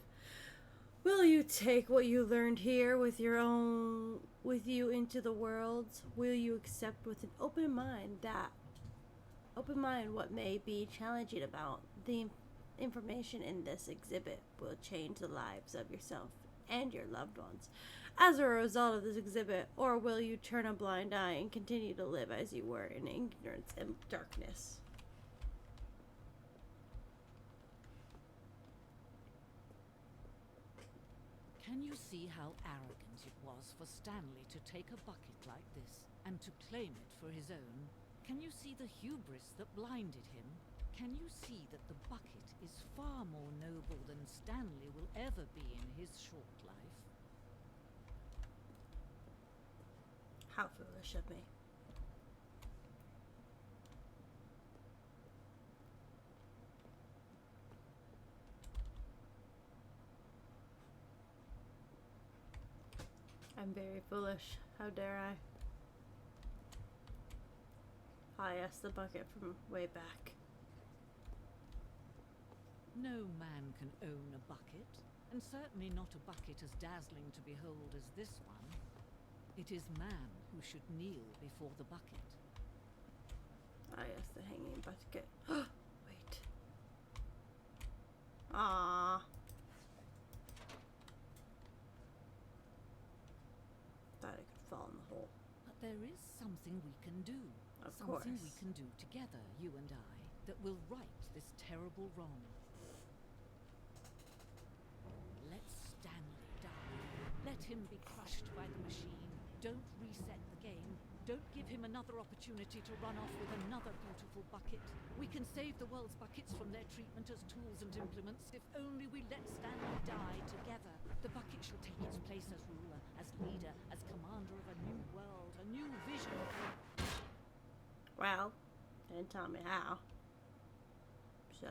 Will you take what you learned here with you into the world? Will you accept with an open mind what may be challenging about the information in this exhibit will change the lives of yourself and your loved ones as a result of this exhibit, or will you turn a blind eye and continue to live as you were in ignorance and darkness? Can you see how arrogant it was for Stanley to take a bucket like this and to claim it for his own? Can you see the hubris that blinded him? Can you see that the bucket is far more noble than Stanley will ever be in his short life? How foolish of me. I'm very foolish. How dare I asked the bucket from way back. No man can own a bucket, and certainly not a bucket as dazzling to behold as this one. It is man who should kneel before the bucket. I asked the hanging bucket. Wait. Ah. Thought it could fall in the hole. But there is something we can do. Of something we course. can do together, you and I, that will right this terrible wrong. Let Stanley die. Let him be crushed by the machine. Don't reset the game. Don't give him another opportunity to run off with another beautiful bucket. We can save the world's buckets from their treatment as tools and implements if only we let Stanley die together. The bucket shall take its place as ruler, as leader, as commander of a new world, a new vision. Well, didn't tell me how. So,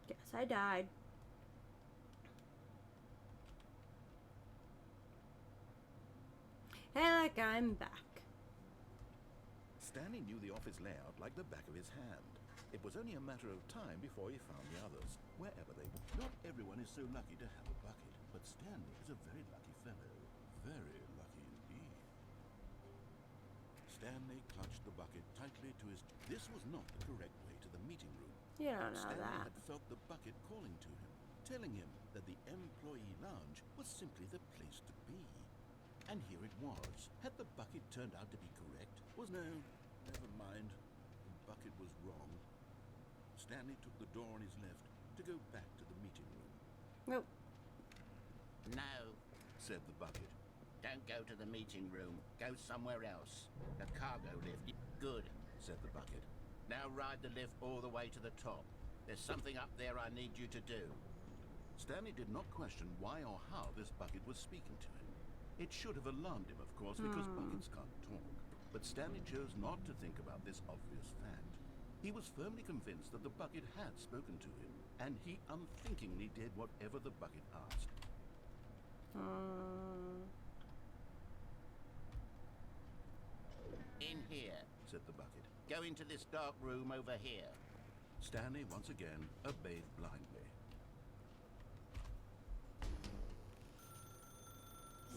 guess I died. Hey, look, I'm back. Stanley knew the office layout like the back of his hand. It was only a matter of time before he found the others, wherever they were. Not everyone is so lucky to have a bucket, but Stanley is a very lucky fellow. Very lucky indeed. Stanley clutched the bucket tightly to his... This was not the correct way to the meeting room. You don't know Stanley that. had felt the bucket calling to him, telling him that the employee lounge was simply the place to be. And here it was. Had the bucket turned out to be correct? Never mind. The bucket was wrong. Stanley took the door on his left to go back to the meeting room. Nope. No, Said the bucket. don't go to the meeting room. Go somewhere else. The cargo lift. Good, Said the bucket. now ride the lift all the way to the top. There's something up there I need you to do. Stanley did not question why or how this bucket was speaking to him. It should have alarmed him, of course, because buckets can't talk. But Stanley chose not to think about this obvious fact. He was firmly convinced that the bucket had spoken to him, and he unthinkingly did whatever the bucket asked. In here. Said the bucket. Go into this dark room over here. Stanley once again obeyed blindly.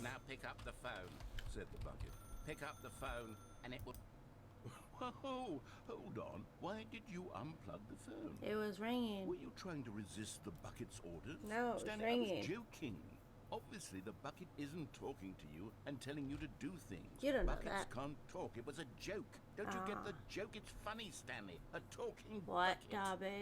Now pick up the phone. Said the bucket. Pick up the phone and it will... Whoa, hold on. Why did you unplug the phone? It was ringing. Were you trying to resist the bucket's orders? No, it was Stanley, I ringing. was joking. Obviously, the bucket isn't talking to you and telling you to do things. You don't know Buckets that. can't talk. It was a joke. Don't you get the joke? It's funny, Stanley. A talking What, bucket. Dobby?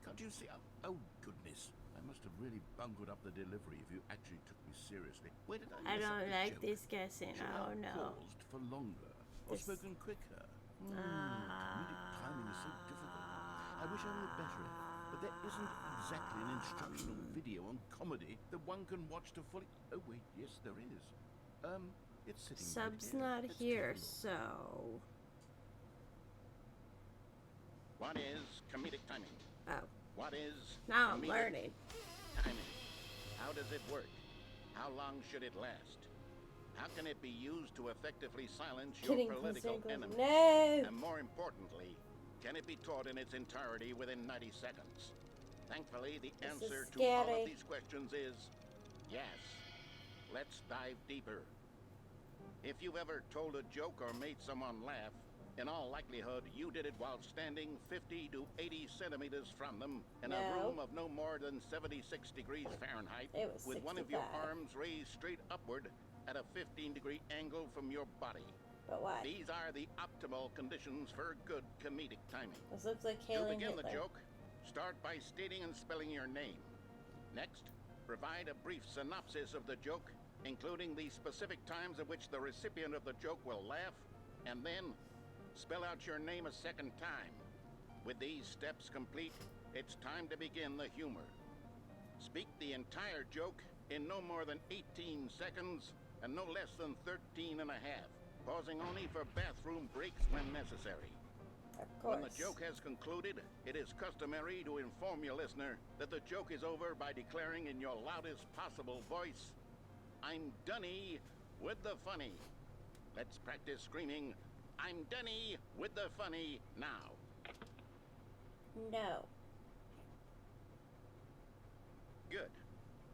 Can't you see? Oh, goodness. I must have really bungled up the delivery if you actually took me seriously. Where did I I miss don't up the like joke? this guessing. Should I Oh have no. paused for longer or This- spoken quicker? Comedic timing is so difficult. I wish I knew better, but there isn't exactly an instructional video on comedy that one can watch to fully... Oh, wait, yes, there is. It's sitting right Sub's here. not Let's here, take a look. so One is comedic timing. oh, What is Now I'm comedic learning. timing? How does it work? How long should it last? How can it be used to effectively silence your Getting political closer and enemies? closer. No! And more importantly, can it be taught in its entirety within 90 seconds? Thankfully, the This is answer to all scary. of these questions is yes. Let's dive deeper. If you've ever told a joke or made someone laugh, in all likelihood, you did it while standing 50 to 80 centimeters from them in a No. room of no more than 76 degrees Fahrenheit, It was with one of your 65. arms raised straight upward at a 15-degree angle from your body. But why? These are the optimal conditions for good comedic timing. This looks like To hailing begin Hitler. the joke, start by stating and spelling your name. Next, provide a brief synopsis of the joke, including the specific times at which the recipient of the joke will laugh, and then spell out your name a second time. With these steps complete, it's time to begin the humor. Speak the entire joke in no more than 18 seconds and no less than 13 and a half, pausing only for bathroom breaks when necessary. Of course. When the joke has concluded, it is customary to inform your listener that the joke is over by declaring in your loudest possible voice, "I'm Dunny with the funny." Let's practice screaming, "I'm Dunny with the funny" now. No. Good.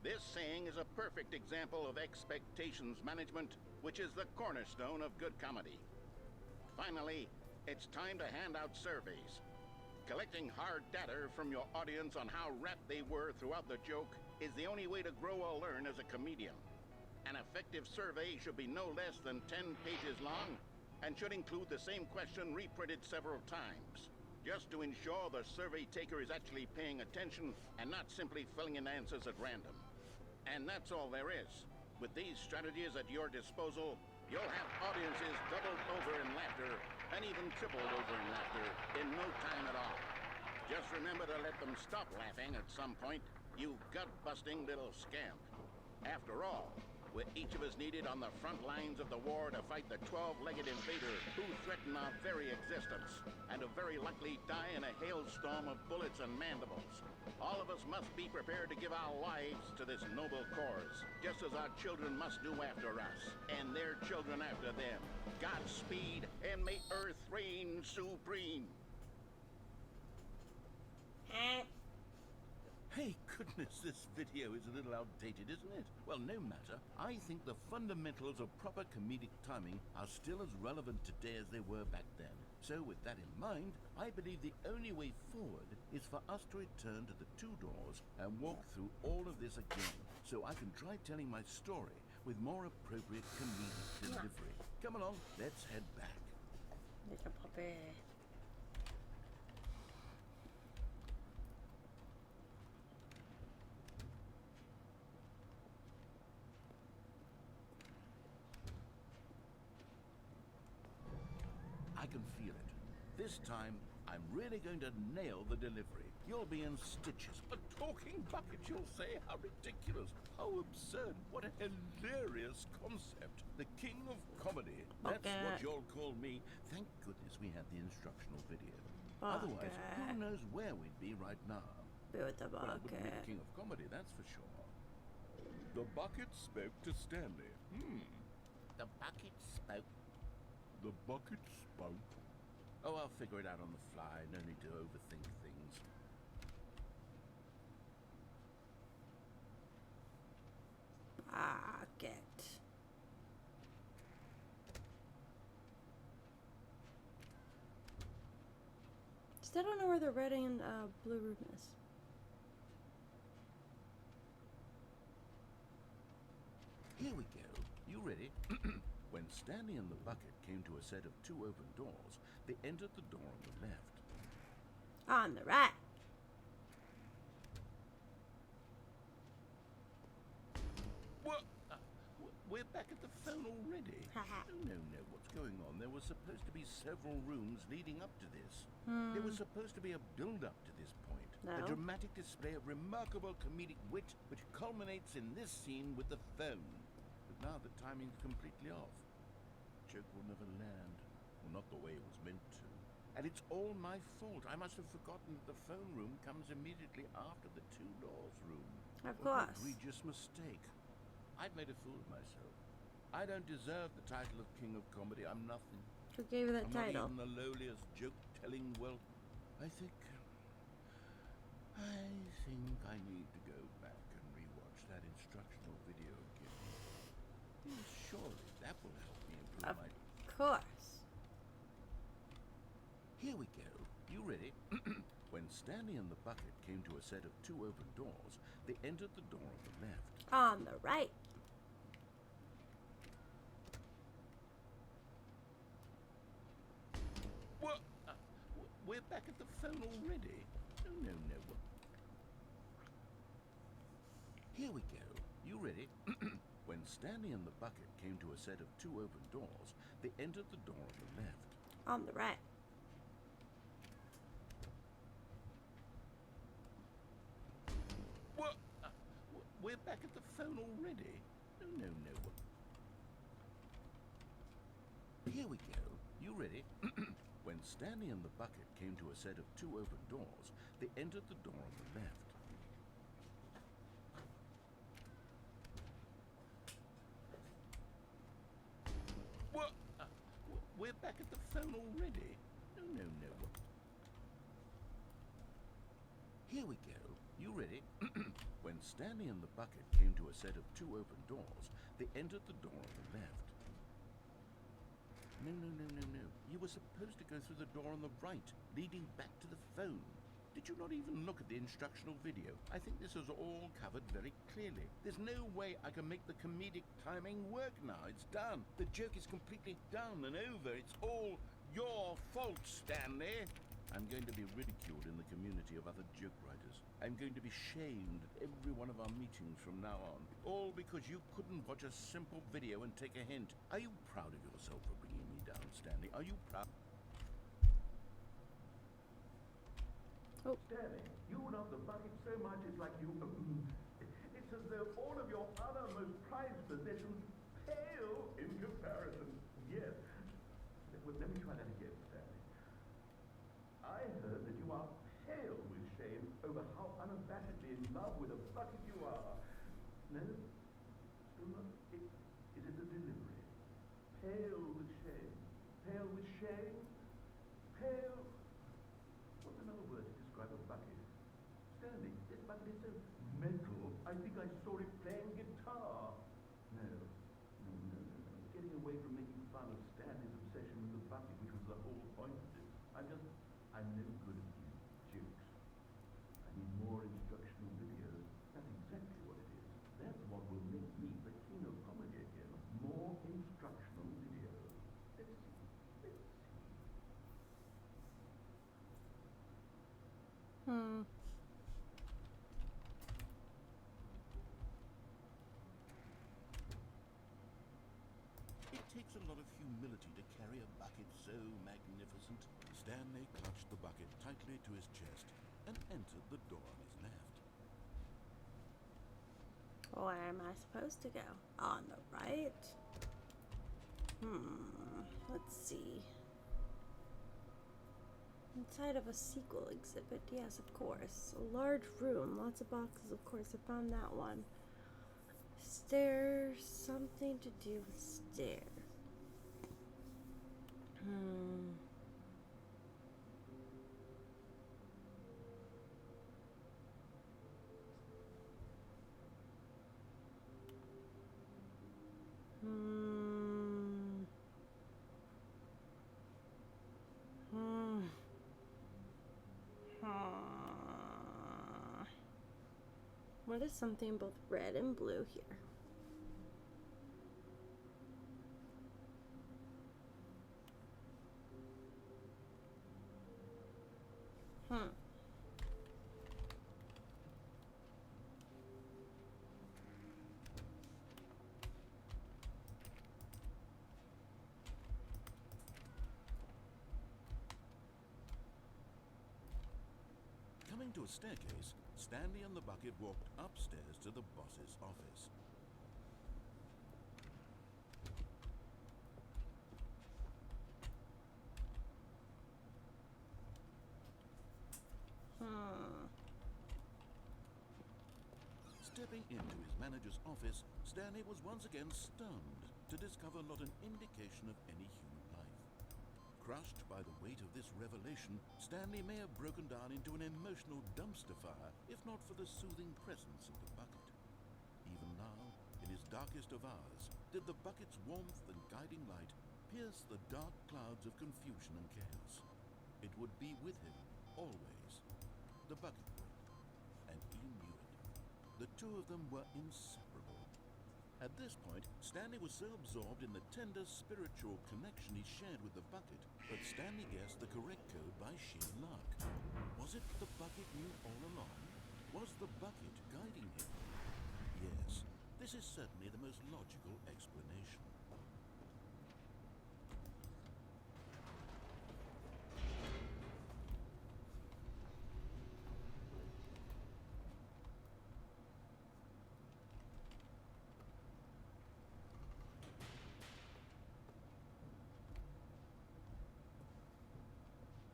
This saying is a perfect example of expectations management, which is the cornerstone of good comedy. Finally, it's time to hand out surveys. Collecting hard data from your audience on how rapt they were throughout the joke is the only way to grow or learn as a comedian. An effective survey should be no less than 10 pages long and should include the same question reprinted several times, just to ensure the survey taker is actually paying attention and not simply filling in answers at random. And that's all there is. With these strategies at your disposal, you'll have audiences doubled over in laughter and even tripled over in laughter in no time at all. Just remember to let them stop laughing at some point, you gut-busting little scamp. After all, we're each of us needed on the front lines of the war to fight the 12-legged invader who threaten our very existence, and who very likely die in a hailstorm of bullets and mandibles. All of us must be prepared to give our lives to this noble cause, just as our children must do after us, and their children after them. Godspeed, and may Earth reign supreme. Hey, goodness, this video is a little outdated, isn't it? Well, no matter. I think the fundamentals of proper comedic timing are still as relevant today as they were back then. So with that in mind, I believe the only way forward is for us to return to the two doors and walk through all of this again, so I can try telling my story with more appropriate comedic delivery. Come along, let's head back. Little puppy. I can feel it. This time, I'm really going to nail the delivery. You'll be in stitches. A talking bucket, you'll say? How ridiculous. How absurd. What a hilarious concept. The king of comedy. That's what you'll call me. Thank goodness we had the instructional video. Otherwise, who knows where we'd be right now. Be with the Well, I wouldn't be the bucket. king of comedy, that's for sure. The bucket spoke to Stanley. The bucket spoke. The bucket spoke. Oh, I'll figure it out on the fly. No need to overthink things. Bucket. Still don't know where the red and blue room is. Here we go. You ready? When Stanley and the bucket came to a set of two open doors, they entered the door on the left. On the right. What? We're back at the phone already. No, what's going on? There was supposed to be several rooms leading up to this. There was supposed to be a build-up to this point. A No. dramatic display of remarkable comedic wit, which culminates in this scene with the phone. But now the timing's completely off. Joke will never land. Well, not the way it was meant to. And it's all my fault. I must have forgotten that the phone room comes immediately after the two doors room. Of What course. an egregious mistake. I've made a fool of myself. I don't deserve the title of King of Comedy. I'm nothing. Who gave you that I'm title? not even the lowliest joke-telling. Well, I think I need to go back and rewatch that instructional video again. Surely that will help me improve Of my... course. Here we go. You ready? When Stanley and the bucket came to a set of two open doors, they entered the door on the left. On the right. What? We're back at the phone already? No. Here we go. You ready? When Stanley and the bucket came to a set of two open doors, they entered the door on the left. On the right. What? We're back at the phone already? No. Here we go. You ready? When Stanley and the bucket came to a set of two open doors, they entered the door on the left. What? We're back at the phone already? No. Here we go. You ready? When Stanley and the bucket came to a set of two open doors, they entered the door on the left. No. You were supposed to go through the door on the right, leading back to the phone. Did you not even look at the instructional video? I think this is all covered very clearly. There's no way I can make the comedic timing work now. It's done. The joke is completely done and over. It's all your fault, Stanley. I'm going to be ridiculed in the community of other joke writers. I'm going to be shamed at every one of our meetings from now on. All because you couldn't watch a simple video and take a hint. Are you proud of yourself for bringing me down, Stanley? Are you proud? Oh. Stanley, you love the bucket so much it's like you... It's as though all of your other most prized possessions pale in comparison. Yes. Let me try that again, Stanley. I heard that you are pale with shame over how unabashedly in love with a bucket you are. No? Still not? Is it the delivery? Pale with shame. Pale with shame? Pale... What's another word to describe a bucket? Stanley, this bucket is so mental. I think I saw it playing guitar. No. Getting away from making fun of Stanley's obsession with the bucket, which was the whole point of this. I'm no good at these jokes. I need more instructional videos. That's exactly what it is. That's what will make me the king of comedy again. More instructional videos. Let's see. It takes a lot of humility to carry a bucket so magnificent. Stanley clutched the bucket tightly to his chest and entered the door on his left. Where am I supposed to go? On the right? Let's see. Inside of a sequel exhibit, yes, of course. A large room, lots of boxes, of course, I found that one. Stairs, something to do with stairs. What is something both red and blue here? Coming to a staircase, Stanley and the bucket walked upstairs to the boss's office. Stepping into his manager's office, Stanley was once again stunned to discover not an indication of any human life. Crushed by the weight of this revelation, Stanley may have broken down into an emotional dumpster fire if not for the soothing presence of the bucket. Even now, in his darkest of hours, did the bucket's warmth and guiding light pierce the dark clouds of confusion and chaos. It would be with him, always. The bucket would. And he knew it. The two of them were inseparable. At this point, Stanley was so absorbed in the tender spiritual connection he shared with the bucket that Stanley guessed the correct code by sheer luck. Was it the bucket knew all along? Was the bucket guiding him? Yes, this is certainly the most logical explanation.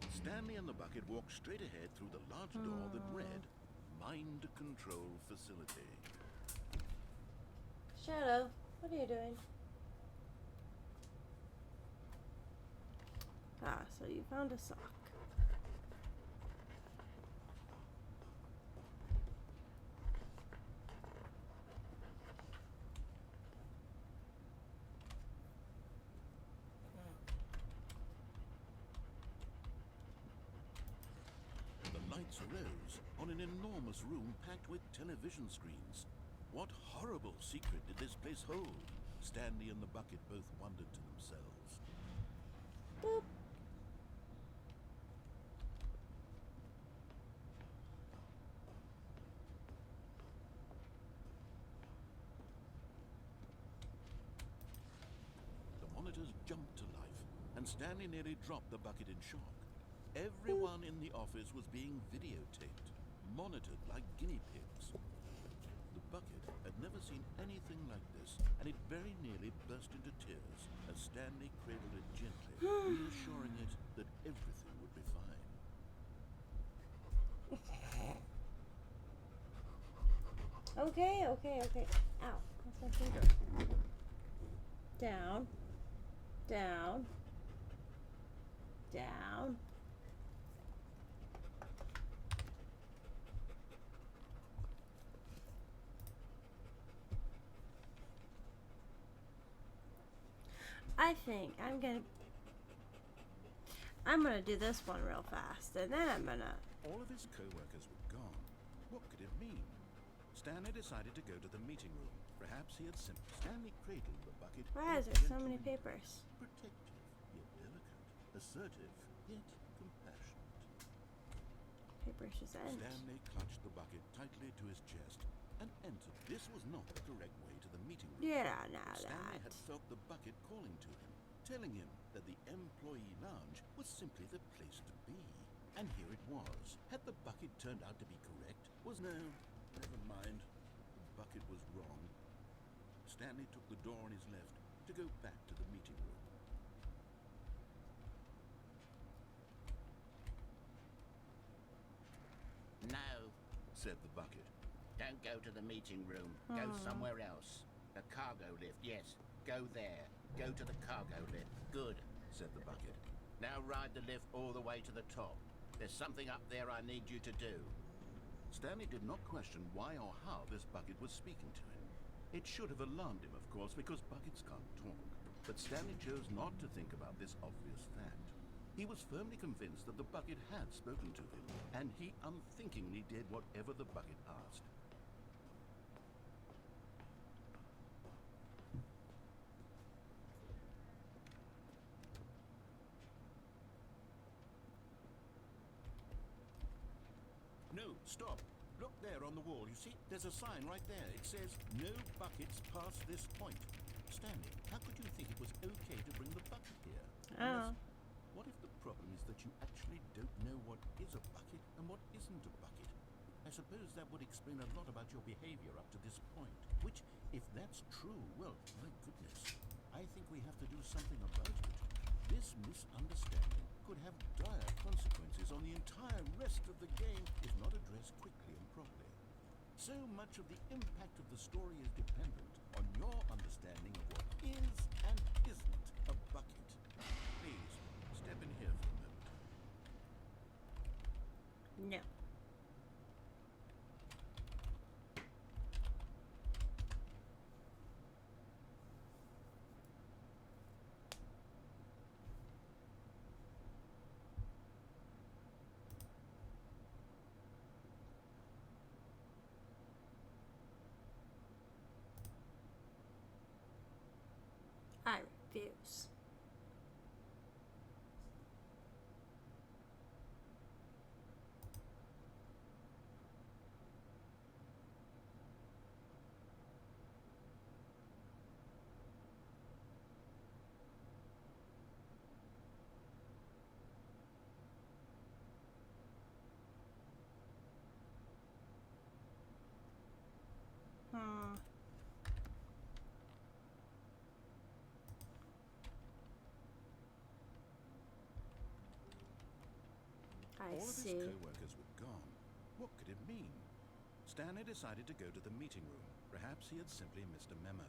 Stanley and the bucket walked straight ahead through the large door that read, Mind Control Facility. Shadow, what are you doing? Ah, so you found a sock. The lights rose on an enormous room packed with television screens. What horrible secret did this place hold? Stanley and the bucket both wondered to themselves. Boop. The monitors jumped to life, and Stanley nearly dropped the bucket in shock. Everyone in the office was being videotaped, monitored like guinea pigs. The bucket had never seen anything like this, and it very nearly burst into tears as Stanley cradled it gently, reassuring it that everything would be fine. Okay. Ow, that's my finger. Down. Down. Down. I think I'm gonna do this one real fast, and then I'm gonna... All of his co-workers were gone. What could it mean? Stanley decided to go to the meeting room. Perhaps he had simply... Stanley cradled the bucket. Why is there so many papers? Protective, yet delicate. Assertive, yet compassionate. Papers just end. Stanley clutched the bucket tightly to his chest and entered. This was not the correct way to the meeting room. Yeah, now Stanley that. had felt the bucket calling to him, telling him that the employee lounge was simply the place to be. And here it was. Had the bucket turned out to be correct? Never mind. The bucket was wrong. Stanley took the door on his left to go back to the meeting room. No, Said the bucket. don't go to the meeting room. Go somewhere else. The cargo lift, yes. Go there. Go to the cargo lift. Good, Said the bucket. now ride the lift all the way to the top. There's something up there I need you to do. Stanley did not question why or how this bucket was speaking to him. It should have alarmed him, of course, because buckets can't talk. But Stanley chose not to think about this obvious fact. He was firmly convinced that the bucket had spoken to him, and he unthinkingly did whatever the bucket asked. No, stop. Look there on the wall. You see, there's a sign right there. It says, no buckets past this point. Stanley, how could you think it was okay to bring the bucket here? Oh. What if the problem is that you actually don't know what is a bucket and what isn't a bucket? I suppose that would explain a lot about your behavior up to this point. Which, if that's true, well, my goodness, I think we have to do something about it. This misunderstanding could have dire consequences on the entire rest of the game if not addressed quickly and properly. So much of the impact of the story is dependent on your understanding of what is and isn't a bucket. Please, step in here for a moment. No. I refuse. Hmm. I All of see. his co-workers were gone. What could it mean? Stanley decided to go to the meeting room. Perhaps he had simply missed a memo.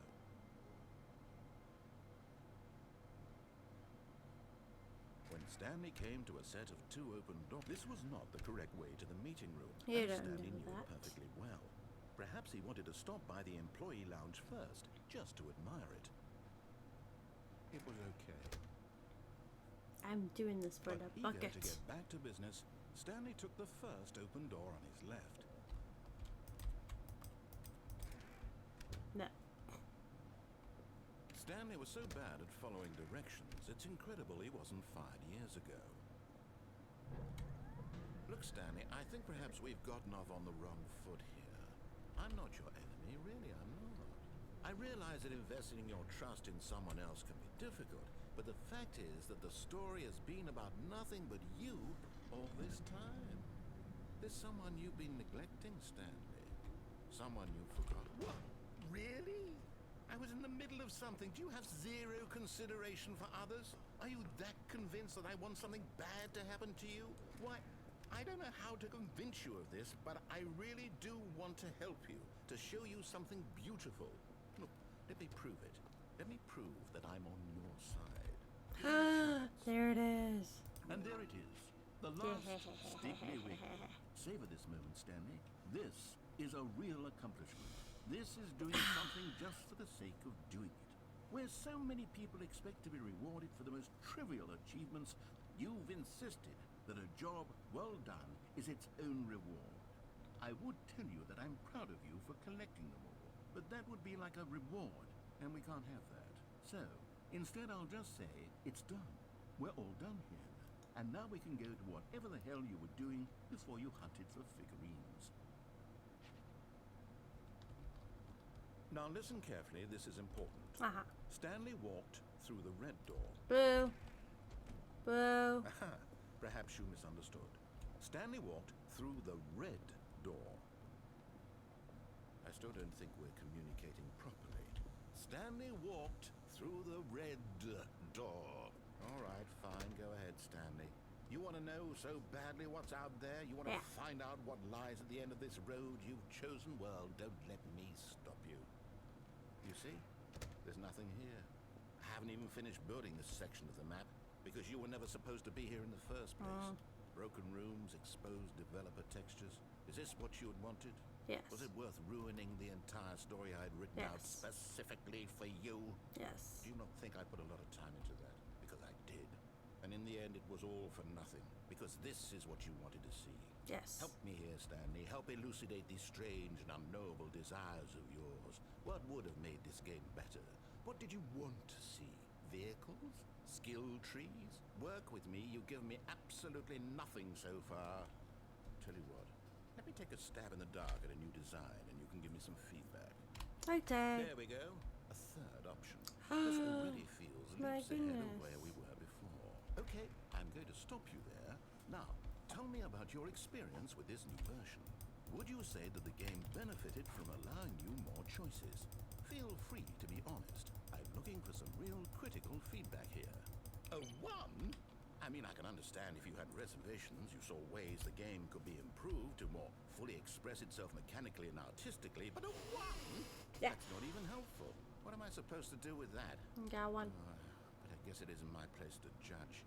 When Stanley came to a set of 2 open doors, this was not the correct way to the meeting room. You and don't Stanley know knew that. it perfectly well. Perhaps he wanted to stop by the employee lounge first, just to admire it. It was okay. I'm doing this for But the eager bucket. to get back to business, Stanley took the first open door on his left. No. Stanley was so bad at following directions, it's incredible he wasn't fired years ago. Look, Stanley, I think perhaps we've gotten off on the wrong foot here. I'm not your enemy, really, I'm not. I realize that investing your trust in someone else can be difficult, but the fact is that the story has been about nothing but you all this time. There's someone you've been neglecting, Stanley. Someone you forgot. What? Really? I was in the middle of something. Do you have zero consideration for others? Are you that convinced that I want something bad to happen to you? Why, I don't know how to convince you of this, but I really do want to help you, to show you something beautiful. Look, let me prove it. Let me prove that I'm on your side. There it is. And there it is. The last stickly wicket. Savor this moment, Stanley. This is a real accomplishment. This is doing something just for the sake of doing it. Where so many people expect to be rewarded for the most trivial achievements, you've insisted that a job well done is its own reward. I would tell you that I'm proud of you for collecting them all, but that would be like a reward, and we can't have that. So, instead I'll just say, it's done. We're all done here. And now we can go to whatever the hell you were doing before you hunted for figurines. Now listen carefully, this is important. Uh-huh. Stanley walked through the red door. Boo. Boo. Aha, perhaps you misunderstood. Stanley walked through the red door. I still don't think we're communicating properly. Stanley walked through the red door. All right, fine, go ahead, Stanley. You want to know so badly what's out there? You want to find out what lies at the end of this road you've chosen? Well, don't let me stop you. You see? There's nothing here. I haven't even finished building this section of the map because you were never supposed to be here in the first place. Broken rooms, exposed developer textures. Is this what you had wanted? Yes. Was it worth ruining the entire story I'd written out Yes. specifically for you? Yes. Do you not think I put a lot of time into that? Because I did. And in the end, it was all for nothing. Because this is what you wanted to see. Yes. Help me here, Stanley. Help elucidate these strange and unknowable desires of yours. What would have made this game better? What did you want to see? Vehicles? Skill trees? Work with me. You've given me absolutely nothing so far. Tell you what. Let me take a stab in the dark at a new design, and you can give me some feedback. Okay. There we go. A third option. This already feels My leaps ahead of goodness. where we were before. Okay, I'm going to stop you there. Now, tell me about your experience with this new version. Would you say that the game benefited from allowing you more choices? Feel free to be honest. I'm looking for some real critical feedback here. A 1? I mean, I can understand if you had reservations, you saw ways the game could be improved to more fully express itself mechanically and artistically, but a one? Yeah. That's not even helpful. What am I supposed to do with that? Got one. But I guess it isn't my place to judge.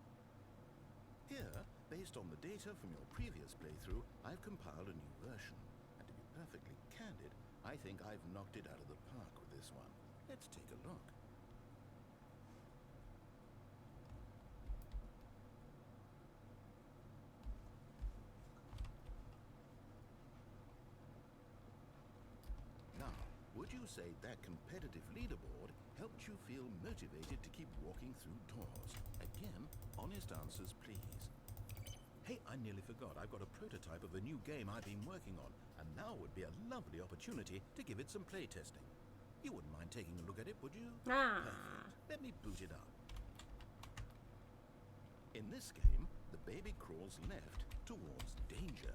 Here, based on the data from your previous playthrough, I've compiled a new version. And to be perfectly candid, I think I've knocked it out of the park with this one. Let's take a look. Now, would you say that competitive leaderboard helped you feel motivated to keep walking through doors? Again, honest answers, please. Hey, I nearly forgot. I've got a prototype of a new game I've been working on, and now would be a lovely opportunity to give it some playtesting. You wouldn't mind taking a look at it, would you? Perfect. Let me boot it up. In this game, the baby crawls left towards danger.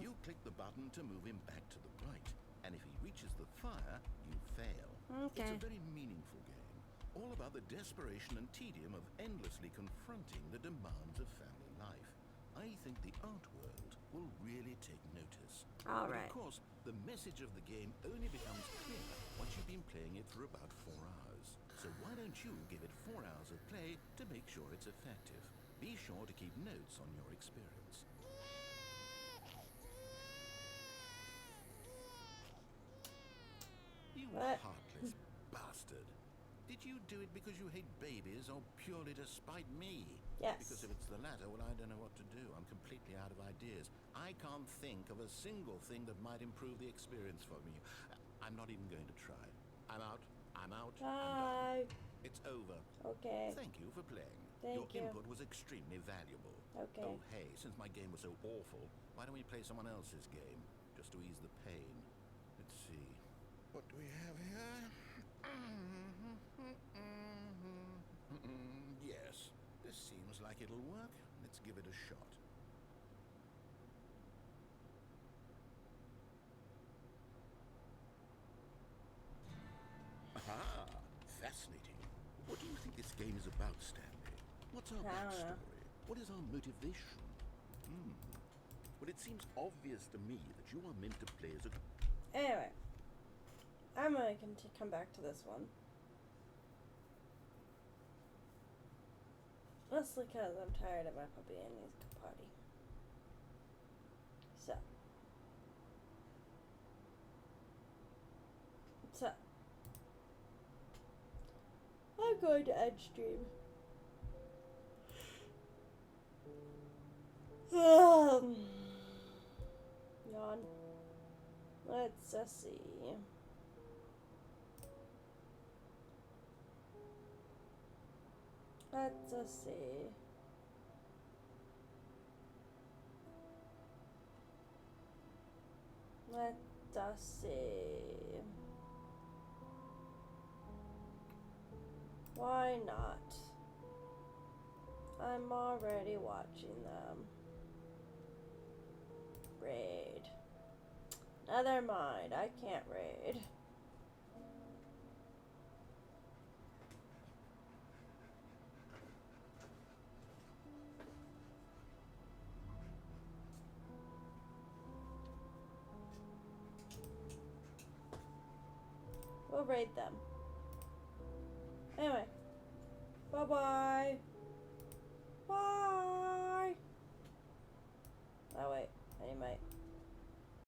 You click the button to move him back to the right, and if he reaches the fire, you fail. Okay. It's a very meaningful game, all about the desperation and tedium of endlessly confronting the demands of family life. I think the art world will really take notice. All But right. of course, the message of the game only becomes clear once you've been playing it for about 4 hours. So why don't you give it 4 hours of play to make sure it's effective? Be sure to keep notes on your experience. You What? heartless bastard. Did you do it because you hate babies or purely to spite me? Yes. Because if it's the latter, well, I don't know what to do. I'm completely out of ideas. I can't think of a single thing that might improve the experience for me. I'm not even going to try. I'm out. I'm out. I'm Bye. done. It's over. Okay. Thank you for playing. Thank Your you. input was extremely valuable. Okay. Oh, hey, since my game was so awful, why don't we play someone else's game? Just to ease the pain. Let's see. What do we have here? Yes, this seems like it'll work. Let's give it a shot. Aha! Fascinating. What do you think this game is about, Stanley? What's our I don't know. backstory? What is our motivation? Well, it seems obvious to me that you are meant to play as a... Anyway, I'm gonna come back to this one. Mostly because I'm tired of my puppy and needs to potty. So, I'm going to end stream. Yawn. Let's just see. Let's just see. Let us see. Why not? I'm already watching them. Raid. Never mind, I can't raid. We'll raid them. Anyway. Bye-bye. Bye. Oh wait, I need my